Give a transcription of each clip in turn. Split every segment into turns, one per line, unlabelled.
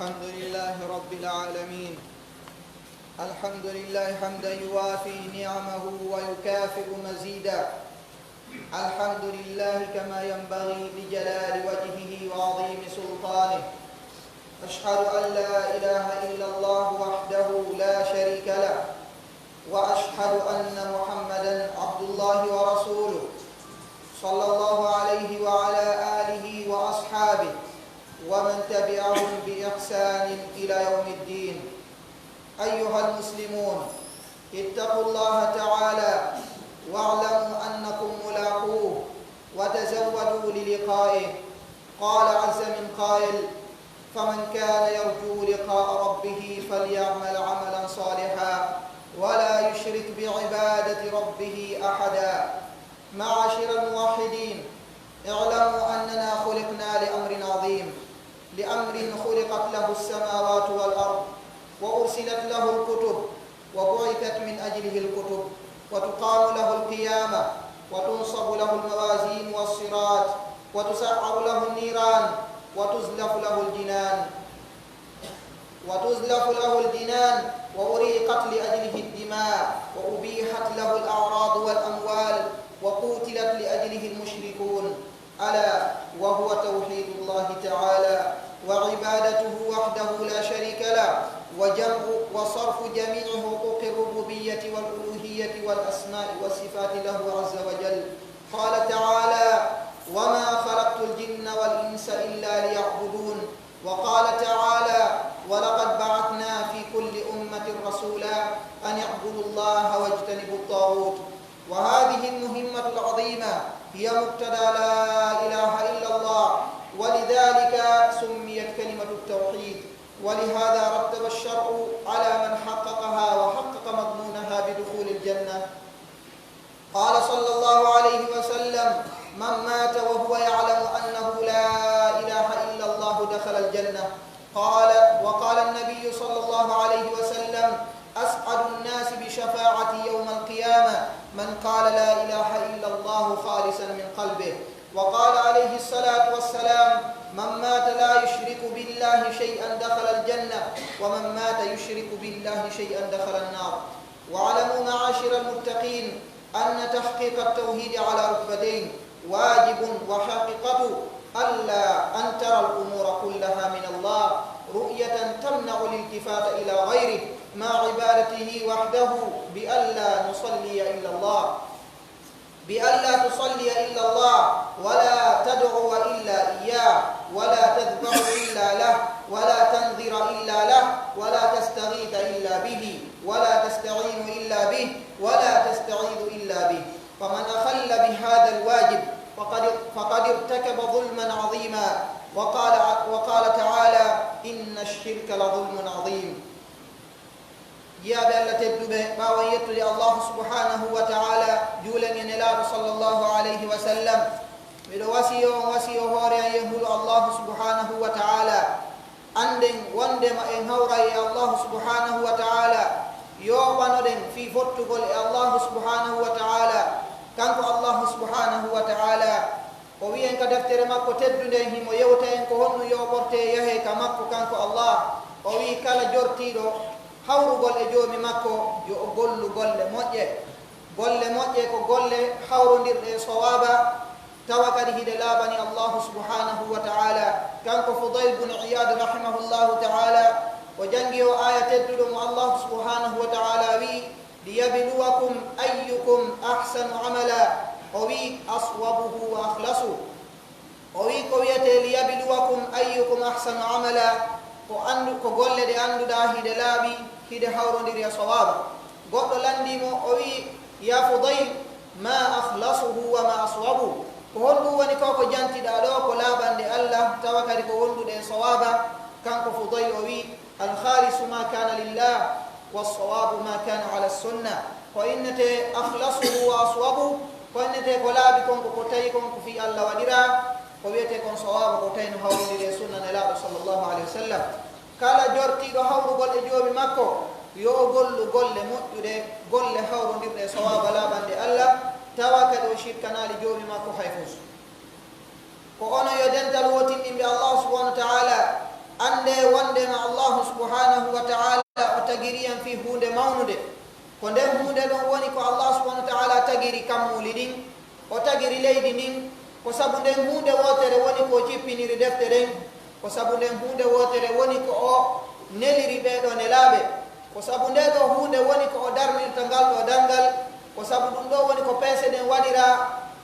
الحمد لله رب العالمين. الحمد لله حمدا يوافي نعمه ويكافئ مزيدا. الحمد لله كما ينبغي لجلال وجهه وعظيم سلطانه. أشهد أن لا إله إلا الله وحده لا شريك له، وأشهد أن محمدا عبد الله ورسوله صلى الله عليه وعلى آله وأصحابه ومن تبعهم بإحسان إلى يوم الدين. أيها المسلمون، اتقوا الله تعالى واعلموا أنكم ملاقوه وتزودوا للقائه. قال عز من قائل: فمن كان يرجو لقاء ربه فليعمل عملا صالحا ولا يشرك بعبادة ربه أحدا. معاشر الموحدين، اعلموا أننا خلقنا لأمر عظيم، لأمر خلقت له السماوات والأرض، وأرسلت له الكتب، وبعثت من أجله الكتب، وتقام له القيامة، وتنصب له الموازين والصراط، وتسعر له النيران، وتزلف له الجنان، وأريقت لأجله الدماء، وأبيحت له الأعراض والأموال، وقتلت لأجله المشركون، ألا وهو توحيد الله تعالى وعبادته وحده لا شريك له، وصرف جميع حقوق الربوبية والألوهية والأسماء والصفات له عز وجل. قال تعالى: وما خلقت الجن والإنس إلا ليعبدون. وقال تعالى: ولقد بعثنا في كل أمة رسولا أن يعبدوا الله واجتنبوا الطاغوت. وهذه المهمة العظيمة هي مقتضى لا إله إلا الله، ولذلك سميت كلمة التوحيد. ولهذا رتب الشرع على من حققها وحقق مضمونها بدخول الجنة. قال صلى الله عليه وسلم: من مات وهو يعلم أنه لا إله إلا الله دخل الجنة. وقال النبي صلى الله عليه وسلم: أسعد الناس بشفاعتي يوم القيامة من قال لا إله إلا الله خالصا من قلبه. وقال عليه الصلاة والسلام: من مات لا يشرك بالله شيئا دخل الجنة، ومن مات يشرك بالله شيئا دخل النار. واعلموا معاشر المتقين أن تحقيق التوحيد على ركبتين واجب، وحقيقته ألا أن ترى الأمور كلها من الله رؤية تمنع الالتفات إلى غيره مع عبادته وحده، بألا تصلي إلا الله ولا تدعو إلا إياه ولا تذبح إلا له ولا تنذر إلا له ولا تستغيث إلا به ولا تستعين إلا به ولا تستعيذ إلا به. فمن أخل بهذا الواجب فقد ارتكب ظلما عظيما. وقال تعالى: إن الشرك لظلم عظيم. يا بألا تدب باويت الله سبحانه وتعالى جولن ينلاب صلى الله عليه وسلم وسيو هوري يهول الله سبحانه وتعالى أندن وندم إن هوري الله سبحانه وتعالى يوبندن في فتقل الله سبحانه وتعالى كانك الله سبحانه وتعالى وين كدفتر مكو تدنهم ويوتين كهن يوبرتي يهي كمكو كانك الله وي كلا جورتيدو hawrugol e joomi makko yo gollu golle moƴƴe ko golle hawrondirɗe sowaba tawa kadi hide laabani allahu subhanahu wa ta'ala. kanko Fudayl bun Iyad rahimahullahu ta'ala o jangi o aya tedduɗo mo allahu subhanahu wa ta'ala wi: liyabluwakum ayyukum ahsanu amala, o wi aswabuhu wa akhlasu. o wi ko wiyete liyabluwakum ayyukum ahsanu amala ko golle ɗe annduɗa hide laaɓi hide hawrodiri e sawaba. goɗɗo landimo o wi: ya Fudayl, ma akhlasuhu wa ma aswabu, ko honɗum woni ko jantiɗa ɗo ko laaɓande Allah tawa kadi ko wonduɗe e sawaba. kanko Fudayl o wi: alkhalisu ma kana lillah wassawabu ma kana ala sunna. ko innete akhlasuhu wa aswabu, ko innete ko laaɓi konko ko tawi konko fi Allah waɗira, ko wiyete kon sawaba ko tayno hawrodiri e sunna nelaɗo sallllahu alayhi wa sallam. kala jortiɗo hawrugol e joomi makko yo gollu golle moƴƴuɗe, golle hawrodirɗe sawaba laaɓande Allah tawa kadi o shirkanali joomi makko hay fus. ko ono yo dental wotinɗimɓe Allah subhanahu wa ta'ala ande wondema Allah subhanahu wa ta'ala o tagiriyan fi hunde mawnude. ko nden hunde ɗon woni ko Allah subhanahu wa ta'ala tagiri kammuli ɗin, o tagiri leydi ndin, ko sabu nden hunde wotere woni ko cippiniri defte ɗen, ko sabu nden hunde wotere woni ko o neliri ɓeɗo nelaɓe, ko sabu nde ɗo hunde woni ko o darnirta ngal ɗo dangal, ko sabu ɗum ɗo woni ko peese ɗen waɗira,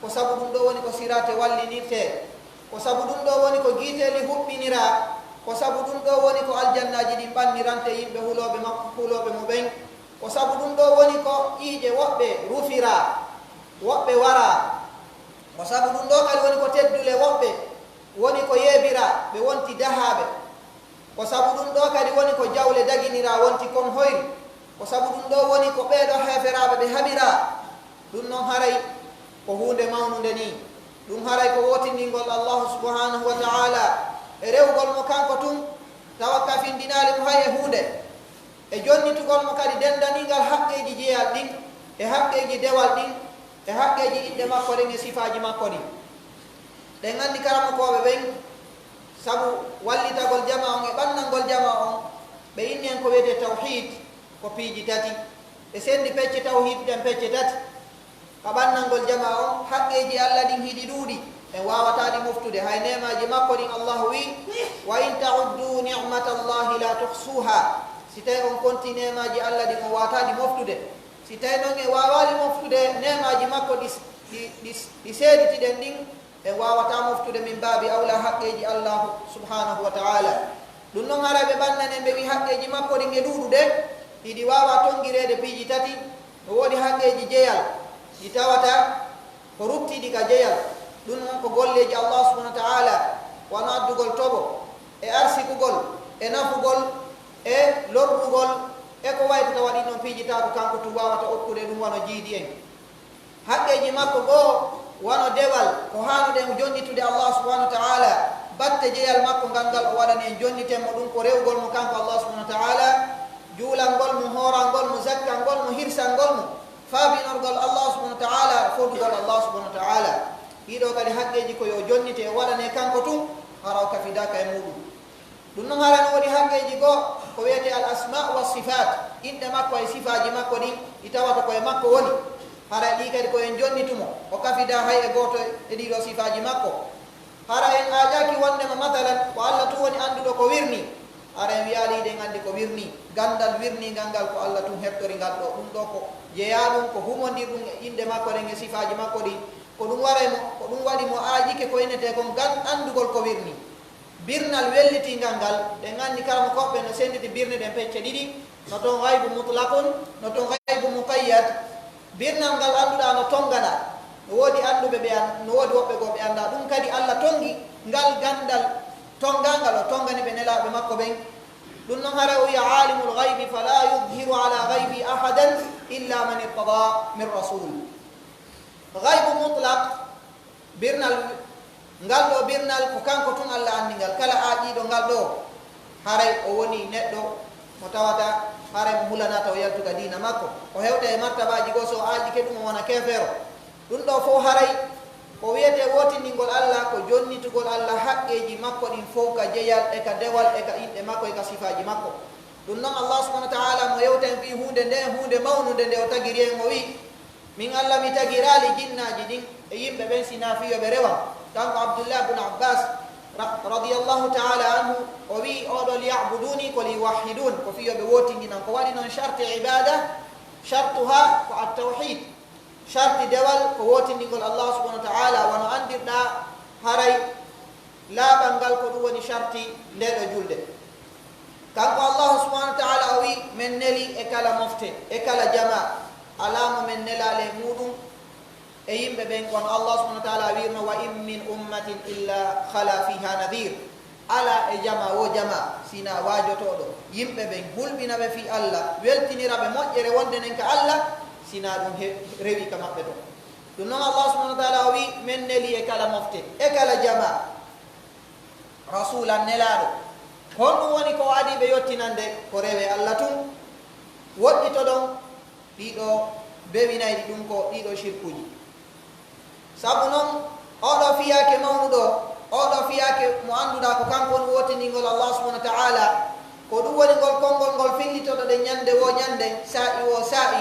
ko sabu ɗum ɗo woni ko sirate wallinirte, ko sabu ɗum ɗo woni ko giiteli huɓɓinira, ko sabu ɗum ɗo woni ko aljannaji ɗin ɓannirante yimɓe huloɓe mo ɓen, ko sabu ɗum ɗo woni ko ƴiiƴe woɓɓe rufira woɓɓe wara, ko sabu ɗum ɗo kadi woni ko teddule woɓɓe woni ko yeebira ɓe wonti dahaɓe, ko sabu ɗum ɗo kadi woni ko jawle daginira wonti kon hoyri, ko sabu ɗum ɗo woni ko ɓeeɗo heeferaɓe ɓe haɓira. ɗum noon haray ko hunde mawnude ni, ɗum haray ko wotindingol allahu subhanahu wa ta'ala e rewgol mo kanko tun tawa kafindinali mo hay e hunde e jonnitugol mo kadi dendaningal haqqeji jeeyal ɗin e haqqeji dewal ɗin e haqqeji inɗe makko ɗen e sifaji makko ɗin. ɗen anndi karamakoɓe ɓen sabu wallitagol jama on e ɓannalngol jama on ɓe inni en ko wiyete tawhid ko piiji tati, ɓe sendi pecce tawhid ɗen pecce tati. ka ɓannalngol jama on haqqeji Allah ɗin hiɗi ɗuuɗi en wawataɗi moftude, hay nemaji makko ɗin Allah wi: wa in tauddu nicmatallahi la tuhsuha. si tawi on konti nemaji Allah ɗin o wataɗi moftude, si tawi noon en wawali moftude nemaji makko ɗi seeditiɗen ɗin en wawata moftude min baabi awla haqqeji Allah subhanahu wa ta'ala. ɗum noon hara ɓe ɓannanen ɓe wi haqqeji makko ɗin e ɗuuɗude hiɗi wawa tongirede piiji tati. o woodi haqqeji jeyal ɗi tawata ko ruttiɗi ka jeyal, ɗum noon ko golleji Allah subhanahu wa ta'ala, wono addugol toɓo e arsikugol e nafugol e lorrugol e ko waytata waɗi noon piijitaako kanko tu wawata okkude ɗum wono jiidi en haqqeji makko goo wono dewal ko hanuɗen jonnitude Allah subhanahu wa ta'ala batte jeyal makko ngal o waɗani en jonnitenmo ɗum ko rewgol mo kanko Allah subhanahu wa ta'ala juulangol mo hoorangol mo zakkangol mo hirsangol mo faabinorgol Allah subhanahu wa ta'ala fodugol Allah subhanahu wa ta'ala ɗiɗo kadi haqqeji ko yo jonnite e waɗane kanko tun hara o kafidaka e muɗum ɗum noon harano waɗi haqqeji goo ko wiyete al asma wa sifat inɗe makko e sifaji makko ɗin ɗi tawata koye makko woni hara ɗi kadi ko en jonnitumo o kafida hay e goto e ɗiɗo sifaji makko hara en ajaki wondema mathalan ko Allah tun woni anduɗo ko wirni hara en wiyaliɗen andi ko wirni gandal wirningal ngal ko Allah tun heɓtori ngal ɗo ɗum ɗo ko jeeya ɗum ko humodir ɗum e inɗe makko ɗen e sifaji makko ɗi ko ɗum waraymo ko ɗum waɗi mo aajike ko inete kon andugol ko wirni birnal wellitingal ngal ɗen andi kala mo koɓɓe no senditi birne ɗen pecce ɗiɗi no toon gaybu mutlaqun no toon gaybu muqayyad birnal ngal annduɗa no tongana no woodi annduɓe ɓe no woodi woɓɓe goo ɓe annda ɗum kadi Allah tongi ngal gandal tongal ngal o tongani ɓe nelaɓe makko ɓen ɗum noon hara o wiya alimul gaybi fala yudhiru ala gaybi ahadan illa man irtada min rasul gaybu mutlaq birnal ngal ɗo birnal ko kanko tun Allah anndingal kala aaƴiiɗo ngal ɗo haray o woni neɗɗo mo tawata haray mo hulanata o yaltuga diina makko o hewta e martabaji goo so aaƴike ɗum o wona kefeero ɗum ɗo fof haray ko wiyete wotindingol Allah ko jonnitugol Allah haqqeji makko ɗin fof ka jeyal e ka dewal e ka inɗe makko e ka sifaji makko ɗum noon Allah subhanahu wa ta'ala mo yewten fi hunde nde hunde mawnude nde o tagiri en o wi min Allah mi tagirali jinnaji ɗin e yimɓe ɓen sina fiyoɓe rewa kanko Abdullah ibn Abbas radiyallahu ta'ala anhu o wi oɗo liya'buduni ko liwahidun ko fiyoɓe wotindinan ko waɗi noon charte ibada chartuha ko at-tawhid charte dewal ko wotindingol Allah subhanahu wa ta'ala wono andirɗa haray laaɓal ngal ko ɗum woni charte ndeɗo julde kanko Allah subhanahu wa ta'ala o wi men neli e kala mofte e kala jama alamo men nelale muɗum e yimɓe ɓen kono Allah subhanahu wa ta'ala wirno wa in min ummatin illa khala fiha nadir ala e jama wo jama sina wajotoɗo yimɓe ɓen hulɓinaɓe fi Allah weltiniraɓe moƴƴere wonde nen ka Allah sina ɗum rewi ka maɓɓe to ɗum noon Allah subhanahu wa ta'ala o wi men neli e kala mofte e kala jama rasulan nelaɗo honɗum woni ko adiɓe yottinande ko rewe Allah tun woɗɗi to ɗon ɗiɗo bewinayɗi ɗum ko ɗiɗo shirkuji sabu noon oɗo fiyake mawnuɗo oɗo fiyake mo annduɗa ko kanko woni wotindingol Allah subhanahu wa ta'ala ko ɗum woni ngol konngol ngol fillitoɗo ɗe ñande wo ñande sa'i wo sa'i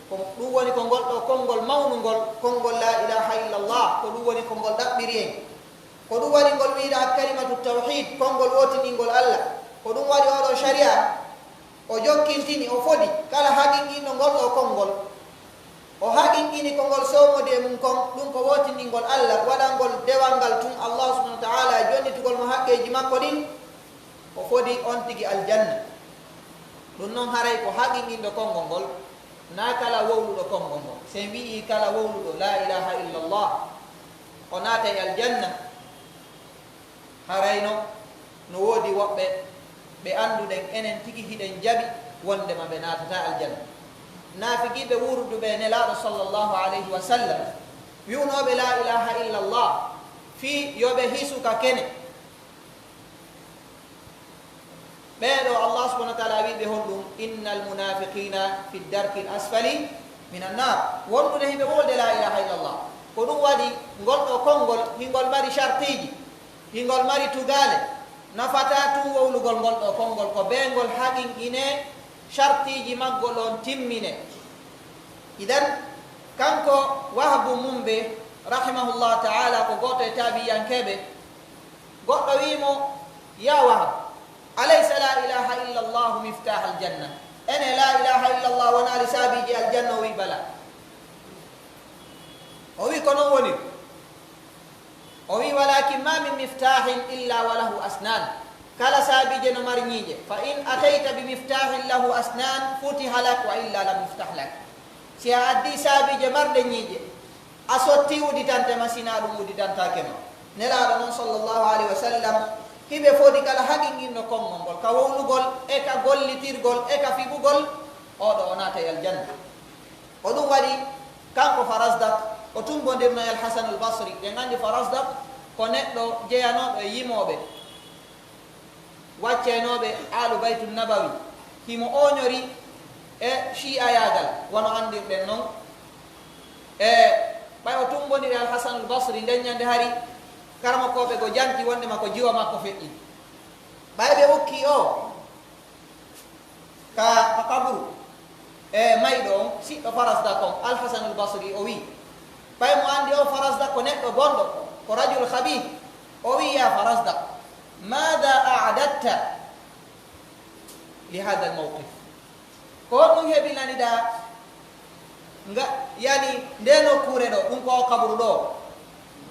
ko ɗum woni ko ngol ɗo konngol mawnugol konngol la ilaha illallah ko ɗum woni ko ngol ɗaɓɓiri en ko ɗum waɗi ngol wiiɗa kalimatu tawhid konngol wotindingol Allah ko ɗum waɗi oɗo sharia o jokkintini o fodi kala haqiqinɗo ngol ɗo konngol o haqiqini ko ngol sowmodi e mum kon ɗum ko wotindingol Allah waɗangol dewal ngal tun Allah subhanahu wa ta'ala jonnitugol mo haqqeji makko ɗin o fodi on tigi aljanna ɗum noon haray ko haqiqinɗo konngol ngol na kala wowluɗo konngol ngol so mbi'i kala wowluɗo la ilaha illallah o naata e aljanna harayno no woodi woɓɓe ɓe annduɗen enen tigi hiɗen jaɓi wondema ɓe naatata aljanna naafigiɓe wuruduɓe nelaɗo sallllahu alayhi wa sallam wiwnoɓe la ilaha illallah fi yoɓe hisuka kene ɓeɗo Allah subhanahu wa ta'ala wiɓe honɗum innal munafiqina fi darki l asfali min annar wonɗude himɓe wolde la ilaha illallah ko ɗum waɗi ngol ɗo konngol hingol mari chartiji hingol mari tugale nafata tu wowlugol ngol ɗo konngol ko ɓengol haqiqine chartiji maggol on timmine idan kanko wahbu mumɓe rahimahullah ta'ala ko goto e tabiyankeɓe goɗɗo wimo ya wahab alaysa la ilaha illa llah miftah aljanna ene la ilaha illa llah wonali saabiji aljanna o wi bala o wi ko non woni o wi walakin ma min miftahin illa wa lahu asnan kala saabije no mari ñiije fa in atayta bi miftahin lahu asnan futiha lak wa illa lam yuftah lak si a addi saabije marɗe ñiije a sotti uditantema sina ɗum uditantakema nelaɗo noon sallllahu alayhi wa sallam hiɓe fodi kala haqiqinno konngol ngol ka wowlugol e ka gollitirgol e ka fiɓugol oɗo o naata e aljanna ko ɗum waɗi kanko Farazdak o tumbodirno e Al-Hasan al-Basri ɓe gandi Farazdak ko neɗɗo jeyanoɓe e yimoɓe waccenoɓe alu baytu nabawi himo oñori e shi'a yagal wono andirɗen noon e ɓay o tumbodiri Al-Hasan al-Basri nden ñande hari karmakoɓe go janti wonde makko jiwa makko feƴƴi ɓay ɓe hokki o ka kaburu e mayɗo on siɗɗo Farazdak on Al-Hasan al-Basri o wi ɓay mo andi o Farazdak ko neɗɗo bonɗo ko rajul khabih o wi ya Farazdak mada a'datta li hada al-mawqif ko ɗum heɓilaniɗa nga yani nde nokkure ɗo ɗum ko o kaburu ɗo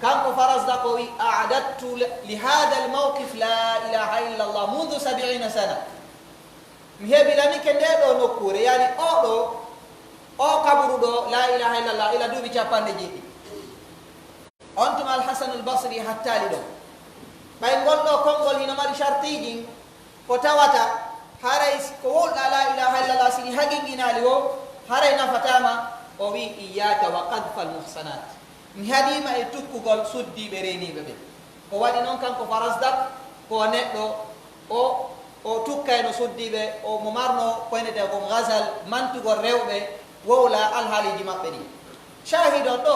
kanko Farazdak o wi a'dattu li hada al-mawqif la ilaha illa Allah mundu 70 sana mi heɓilanike nde ɗo nokkure yani oɗo o kaburu ɗo la ilaha illa Allah ila duuɓi 90 on tuma Al-Hasan al-Basri hattali ɗo ɓay ngol ɗo konngol hino mari chartiji ko tawata haray ko wolɗa la ilaha illa Allah sigi haqiqinali o haray nafatama o wi iyaka wa qadfa al-muhsanat mi haɗima e tukkugol suddiɓe reniɓe ɓe ko waɗi noon kanko Farazdak ko neɗɗo o tukkayno suddiɓe o mo marno koynete kon gasal mantugol rewɓe wowla alhaaliji maɓɓe ɗi shahidon ɗo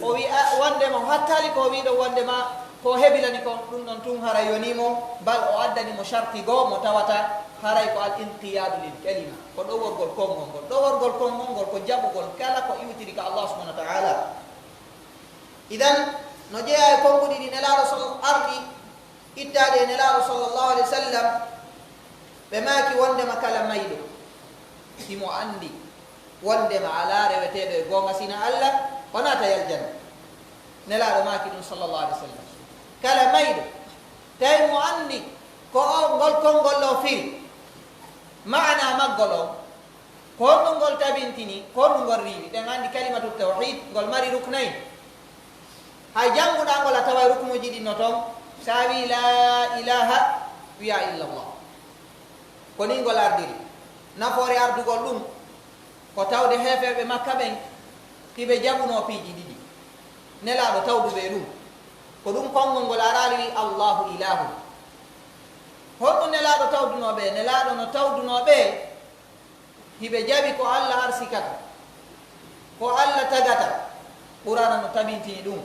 o wi wondema hattali ko wiɗo wondema ko heɓilani ko ɗum ɗon tun hara yonimo bal o addanimo sharti goo mo tawata haray ko al inqiyadu lil kalima ko ɗoworgol konngol ngol ɗoworgol konngol ngol ko jaɓugol kala ko iwtiri ka Allah subhanahu wa ta'ala idan no jeeya e konguɗi ɗi nelaɗo arɗi ittaɗe e nelaɗo sallllahu alih wa sallam ɓe maaki wondema kala mayɗo himo andi wondema ala reweteɗo e gonga sina Allah o naata yaljanna nelaɗo maaki ɗum sallllahu alih wa sallam kala mayɗo tawi mo andi ko o ngol konngol ɗo firi maana maggol o ko honɗum ngol tabintini ko honɗum ngol riiwi ɗen andi kalimatu tawhid ngol mari ruknayi hay jannguɗa ngol a tawa ruknuji ɗinno toon sa wi la ilaha wiya illallah ko ni ngol ardiri nafoore ardugol ɗum ko tawde heefeɓe makka ɓen hiɓe jaɓuno piiji ɗiɗi nelaɗo tawduɓe ɗum ko ɗum konngol ngol araali wi allahu ilahu honɗum nelaɗo tawdunoɓe nelaɗo no tawdunoɓe hiɓe jaɓi ko Allah arsikata ko Allah tagata qur'ana no tabintini ɗum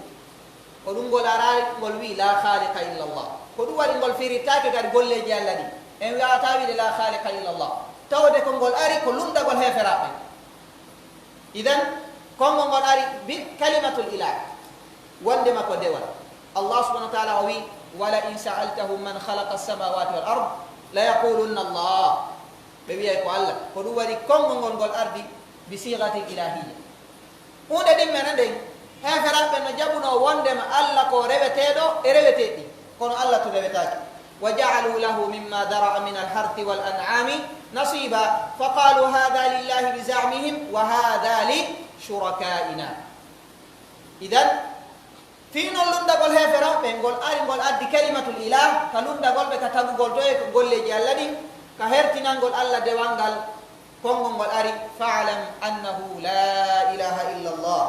ko ɗum ngol araali ngol wi la khaliqa illa Allah ko ɗum waɗi ngol firittake kadi golleji Allah ɗi en wiyata wiide la khaliqa illa Allah tawde ko ngol ari ko lumdagol heferaɓe idan konngol ngol ari bi kalimatul ilah wondema ko dewal Allah subhanahu wa ta'ala o wi wala in sa'altahum man khalaqa as-samawati wal ard la yaqulunna Allah ɓe wiyay ko Allah ko ɗum waɗi konngol ngol ngol ardi bi sigatil ilahiyya hunde ɗin men nden heferaɓe no jaɓuno wondema Allah ko reweteɗo e reweteɗi kono Allah to rewetaki wa ja'alu lahu mimma dara'a min al-harthi wal an'ami nasiba fa qalu hadha lillahi bi za'mihim wa hadha li shuraka'ina idan fiinol lundagol heferaɓe ngol ari ngol addi kalimatul ilah ka lundagol ɓe ka tagugol to e ko golleji Allah ɗin ka hertinalngol Allah dewal ngal konngol ngol ari fa'lam annahu la ilaha illa Allah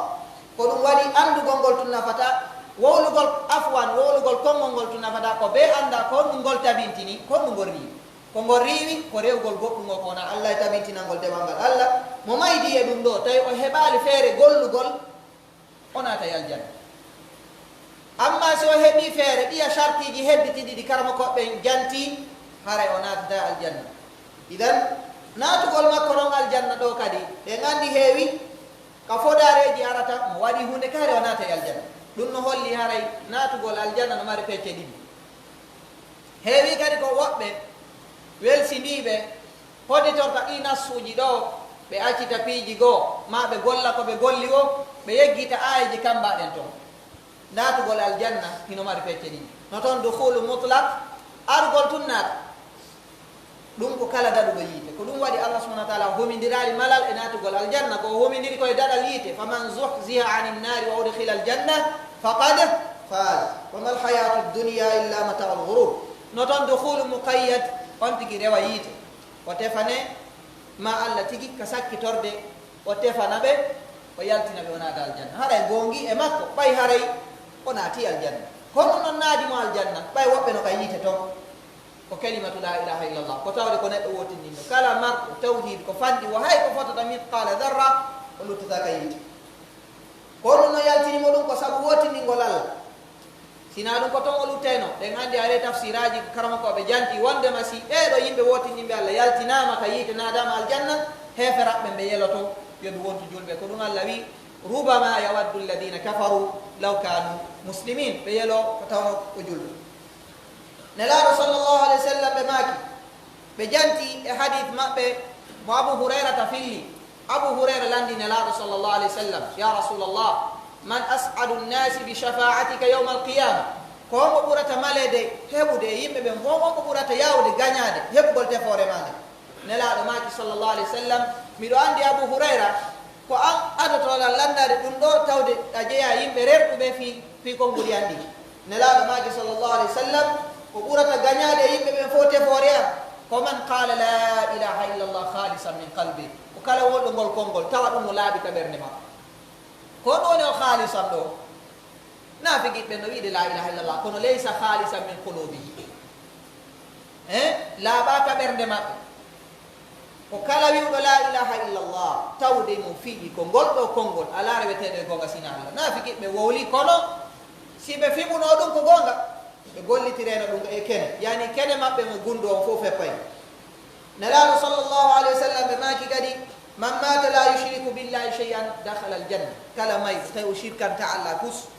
ko ɗum waɗi andugol ngol tun nafata wowlugol afwan wowlugol konngol ngol tun nafata ko ɓe anda ko ɗum ngol tabintini ko ɗum ngol riiwi ko ngol riiwi ko rewgol goɗɗum o kona Allah e tabintinalngol dewal ngal Allah mo maydi e ɗum ɗo tawi o heɓali feere gollugol o naata yaljanna amma so o heɓi feere ɗiya chartiji hedditiɗi ɗi karama koɓɓe janti haray o naatata aljanna idan naatugol makko noon aljanna ɗo kadi ɓe gandi heewi ka fodareji arata mo waɗi hunde kaare o naata e aljanna ɗum no holli haray naatugol aljanna no mari pecce ɗiɗi heewi kadi ko woɓɓe welsindiɓe hoditorta ɗi nassuji ɗo ɓe accita piiji goo ma ɓe golla ko ɓe golli o ɓe yeggita ayeji kambaɗen toon naatugol aljanna hino mari pecce ɗiɗi no toon dukhulu mutlaq argol tun naata ɗum ko kala daɗuɗo yiite ko ɗum waɗi Allah subhanahu wa ta'ala homindirali malal e naatugol aljanna ko homindiri koye daɗal yiite faman zuhziha ani nnari wa udkhila aljanna faqad faz wa mal hayatu dunya illa mata'ul ghurur noton dukhulu muqayyad on tigi rewa yite o tefane ma Allah tigi kasakki torde o tefana be o yaltina be onata aljanna haray gongi e makko bay haray onati aljanna kono non naadi mo aljanna bay wobbe no kay yite to ko kalimatu la ilaha illallah ko tawde ko neddo wotinninno kala marko tawhid ko fandi wa hay ko fotata mithqala dharra o luttata kay yite kono no yaltini mo dum ko sabu wotinningol Allah sina ɗum ko ton o lutteno ɗen anndi are tafsiraji karama ko ɓe janti wonde masi ɓeeɗo yimɓe wotinimɓe Allah yaltinama ka yiite nadama aljanna heferaɓɓe ɓe yeloto yoɓe wontu julɓe ko ɗum Allah wi rubama yawaddu alladina kafaru law kanu muslimin ɓe yelo ko tawno ko julɓe nelaɗo sallllahu alayhi wa sallam ɓe maaki ɓe janti e hadith maɓɓe mo abou hurairata filli abou hurayra landi nelaɗo sallllahu alayhi wa sallam ya rasulallah man as'adu nnasi bi shafa'atika yawma alqiyama ko mo ɓurata malede heɓude yimɓe ɓen ko mo ɓurata yawde gañade heɓugol tefore maɗa nelaɗo maki sallllahu alayhi wa sallam miɗo andi abou hurayra ko an adotoɗa landade ɗum ɗo tawde a jeeya yimɓe rerɗuɓe fi konngudi andi nelaɗo maki sallllahu alayhi wa sallam ko ɓurata gañade yimɓe ɓen fo tefore am ko man qala la ilaha illa allah khalisan min qalbi ko kala wonɗo ngol konngol tawa ɗum no laaɓi ka ɓernde makko kono woni o khalisan ɗo nafigiɓɓe no wiide la ilaha illallah kono laysa khalisan min qulubihi laaɓaka ɓernde maɓɓe ko kala wiwɗo la ilaha illallah tawde mo fiiɗi ko ngol ɗo konngol ala reweteɗo e gonga sina Allah nafigiɓɓe wowli kono si ɓe fiɓuno ɗum ko gonga ɓe gollitireno ɗum e kene yani kene maɓɓe mo gundu on fof feppay nelaɗo sallllahu alayhi wa sallam ɓe maki kadi man mata la yushriku billahi shay'an dakhala aljanna kala may tawi o shirkanta Allah kus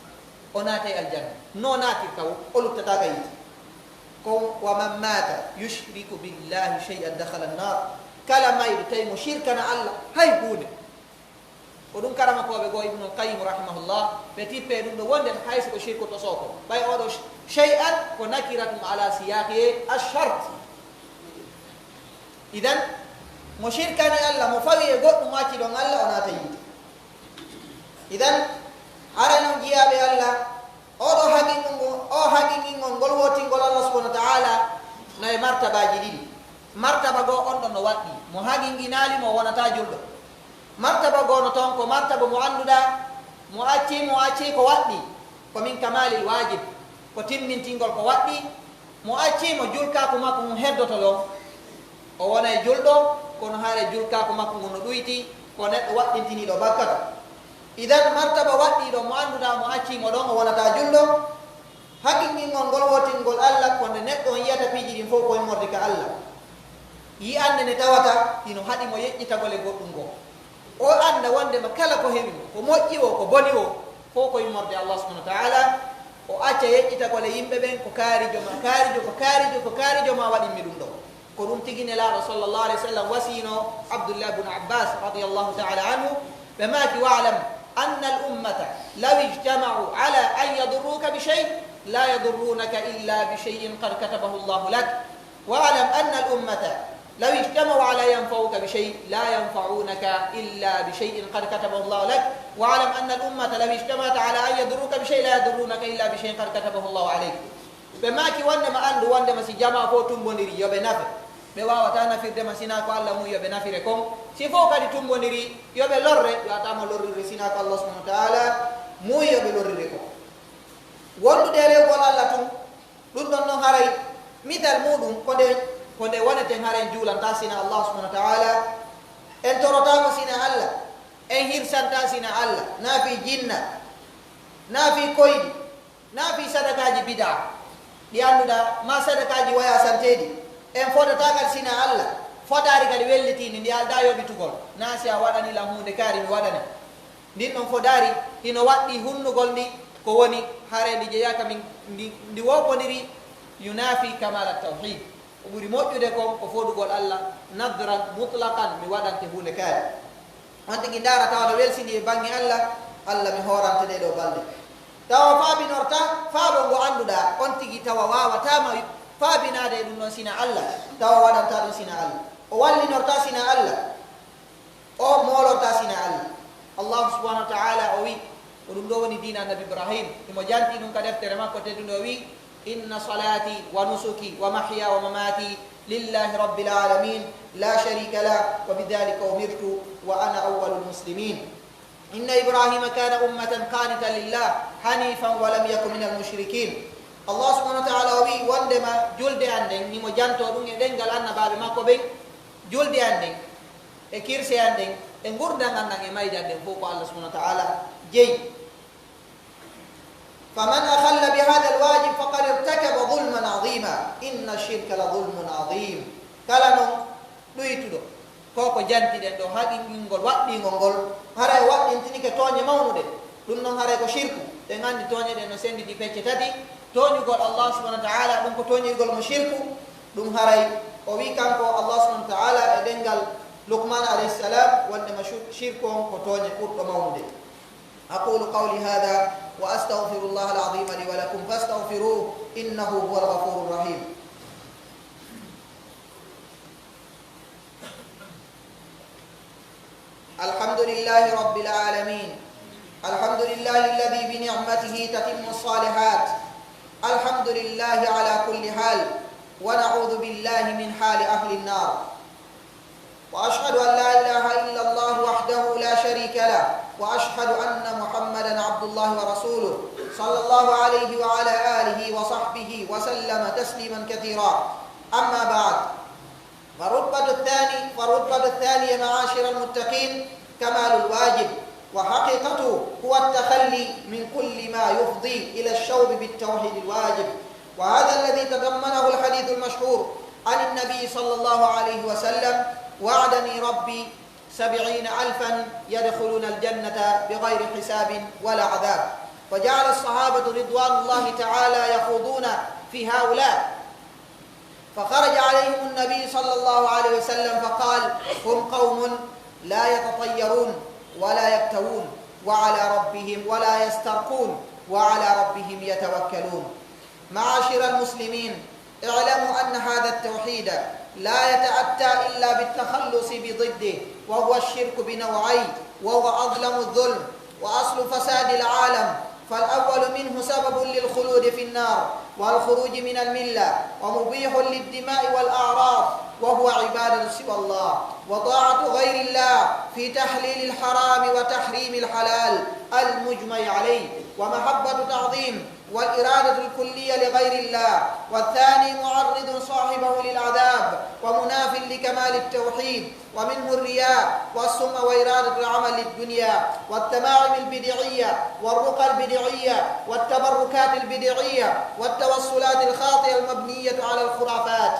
o naatay aljanna no naatir kaw o luttata ka yiti ko wa man mata yushriku billahi shay'an dakhala annar kala may tawi mo shirkana Allah hay hunde ko ɗum karama koɓe go ibnu qayyim rahimahullah ɓe tippe ɗum ɗo wonde hayso ko shirku to soko ɓay oɗo shay'an ko nakiratum ala siyaqi ashart idan mo shirkani Allah mo fawi e goɗɗum macci ɗon Allah o naata yiite idan ara non jiyaɓe Allah oɗo haqiqingol ngol wotingol Allah subhanahu wa ta'ala no e martabaji ɗiɗi martaba goo on ɗon no waɗɗi mo haqiqinali mo wonata julɗo martaba goo no toon ko martaba mo annduɗa mo acci ko waɗɗi ko min kamalil wajib ko timmintingol ko waɗɗi mo acci mo julkako makko mo heddoto ɗon o wona e julɗo kono haare julkako makko ngo no ɗoyti ko neɗɗo waɗɗintiniɗo bakkato idan martaba waɗɗiɗo mo annduɗa mo accimo ɗon o wonata julɗo haqiqingol ngol wotingol Allah ko nde neɗɗo on yiyata piiji ɗin fof koye morde ka Allah yi ande ne tawata ino haɗi mo yeƴƴitagol e goɗɗum ngo o anda wondema kala ko heewi ko moƴƴi o ko boni o fof koye morde Allah subhanahu wa ta'ala o acca yeƴƴitagol e yimɓe ɓen ko kaarijo ma waɗinmi ɗum ɗo ko ɗum tigi nelaɗo sallllahu alayhi wa sallam wasino abdullah bne abbas radiallahu taala anhu ɓe maaki walam anna al ummata law ijtamau ala an yadurruka bi shay la yadurrunaka illa bi shayin qad katabahu llahu lak walam anna al ummata law ijtamau ala yanfauka bi shay la yanfaunaka illa bi shayin qad katabahu llahu lak walam anna al ummata law ijtamaat ala an yadurruka bi shay la yadurrunaka illa bi shayin qad katabahu llahu alayk ɓe maaki wondema andu wondema si jama fo tumbodiri yoɓe nafe ɓe wawata nafirdema sina ko Allah mum yoɓe nafire kon si fof kadi tumbodiri yoɓe lorre yowatama lorrirde sina ko Allah subhanahu wa ta'ala mum yoɓe lorrire ko wondude rewgol Allah tun ɗum ɗon noon haray mital muɗum ko nde woneten haren juulanta sina Allah subhanahu wa ta'ala en torotama sina Allah en hirsanta sina Allah naafi jinna naafi koyɗi naafi sadakaji bida ɗi annduɗa ma sadakaji waya santeɗi en fodatagal sina Allah fodari kadi wellitini ndi alda yoɓitugol na si a waɗanilam hunde kaari mi waɗane ndin ɗon fodari hino waɗɗi hunnugol ndi ko woni hare ndi jeyaka min ndi woppodiri yunafi kamal tawhid o ɓuri moƴƴude kon ko fodugol Allah nadran mutlaqan mi waɗante hunde kaari on tigi dara tawa no welsini e bange Allah mi horante ɗe ɗo balɗe tawa faabinorta faabo ngo annduɗa on tigi tawa wawatama faabinade ɗum ɗon sina Allah tawa waɗanta ɗum sina Allah o wallinorta sina Allah o molorta sina Allah subhanahu wa ta'ala o wi ɗum ɗo woni dina annabi ibrahim imo janti ɗum ka deftere makko tedduɗo wi inna salati wa nusuki wa mahya wa mamati lillahi rabbil alamin la sharika lah wa bidhalika umirtu wa ana awwalul muslimin inna ibrahima kana ummatan qanitan lillah hanifan wa lam yakun minal mushrikin Allah subhanahu wa ta'ala wi wondema julde anden nimo janto ɗum e ɗengal annabaɓe makko ɓen julde anden e kirse anden e gurdam andan e mayde anden fof ko Allah subhanahu wa ta'ala jeyi فمن أخل بهذا الواجب فقد ارتكب ظلما عظيما إن الشرك لظلم عظيم kala non ɗoytuɗo ko ko jantiɗen ɗo haɗingol waɗɗingol haray waɗɗintinike tooñe mawnude ɗum noon haray ko shirku ɓe gandi tooñe ɗen no sendidi pecce tati tooñugol Allah subhanahu wa ta'ala ɗum ko tooñirgol mo shirku ɗum haray o wi kanko Allah subhanahu wa ta'ala e ɗengal Luqman alayhi salam wondema shirku on ko tooñe ɓurɗo mawnude aqulu qawli hada وأستغفر الله العظيم لي ولكم فاستغفروه إنه هو الغفور الرحيم الحمد لله رب العالمين الحمد لله الذي بنعمته تتم الصالحات الحمد لله على كل حال ونعوذ بالله من حال أهل النار وأشهد أن لا إله إلا الله وحده لا شريك له وأشهد أن محمدا عبد الله ورسوله صلى الله عليه وعلى آله وصحبه وسلم تسليما كثيرا أما بعد فالرتبة الثانية معاشر المتقين كمال الواجب وحقيقته هو التخلي من كل ما يفضي إلى الشوب بالتوحيد الواجب وهذا الذي تضمنه الحديث المشهور عن النبي صلى الله عليه وسلم وعدني ربي 70,000 يدخلون الجنة بغير حساب ولا عذاب وجعل الصحابة رضوان الله تعالى يخوضون في هؤلاء فخرج عليهم النبي صلى الله عليه وسلم فقال هم قوم لا يتطيرون ولا يكتوون وعلى ربهم ولا يسترقون وعلى ربهم يتوكلون معاشر المسلمين اعلموا أن هذا التوحيد لا يتأتى إلا بالتخلص بضده وهو الشرك بنوعين وهو أظلم الظلم وأصل فساد العالم فالأول منه سبب للخلود في النار والخروج من الملة ومبيح للدماء والأعراض وهو عبادة سوى الله وطاعة غير الله في تحليل الحرام وتحريم الحلال المجمع عليه ومحبة تعظيم والإرادة الكلية لغير الله والثاني معرض صاحبه للعذاب ومناف لكمال التوحيد ومنه الرياء والسمع وإرادة العمل للدنيا والتماعم البدعية والرقى البدعية والتبركات البدعية والتوسلات الخاطئة المبنية على الخرافات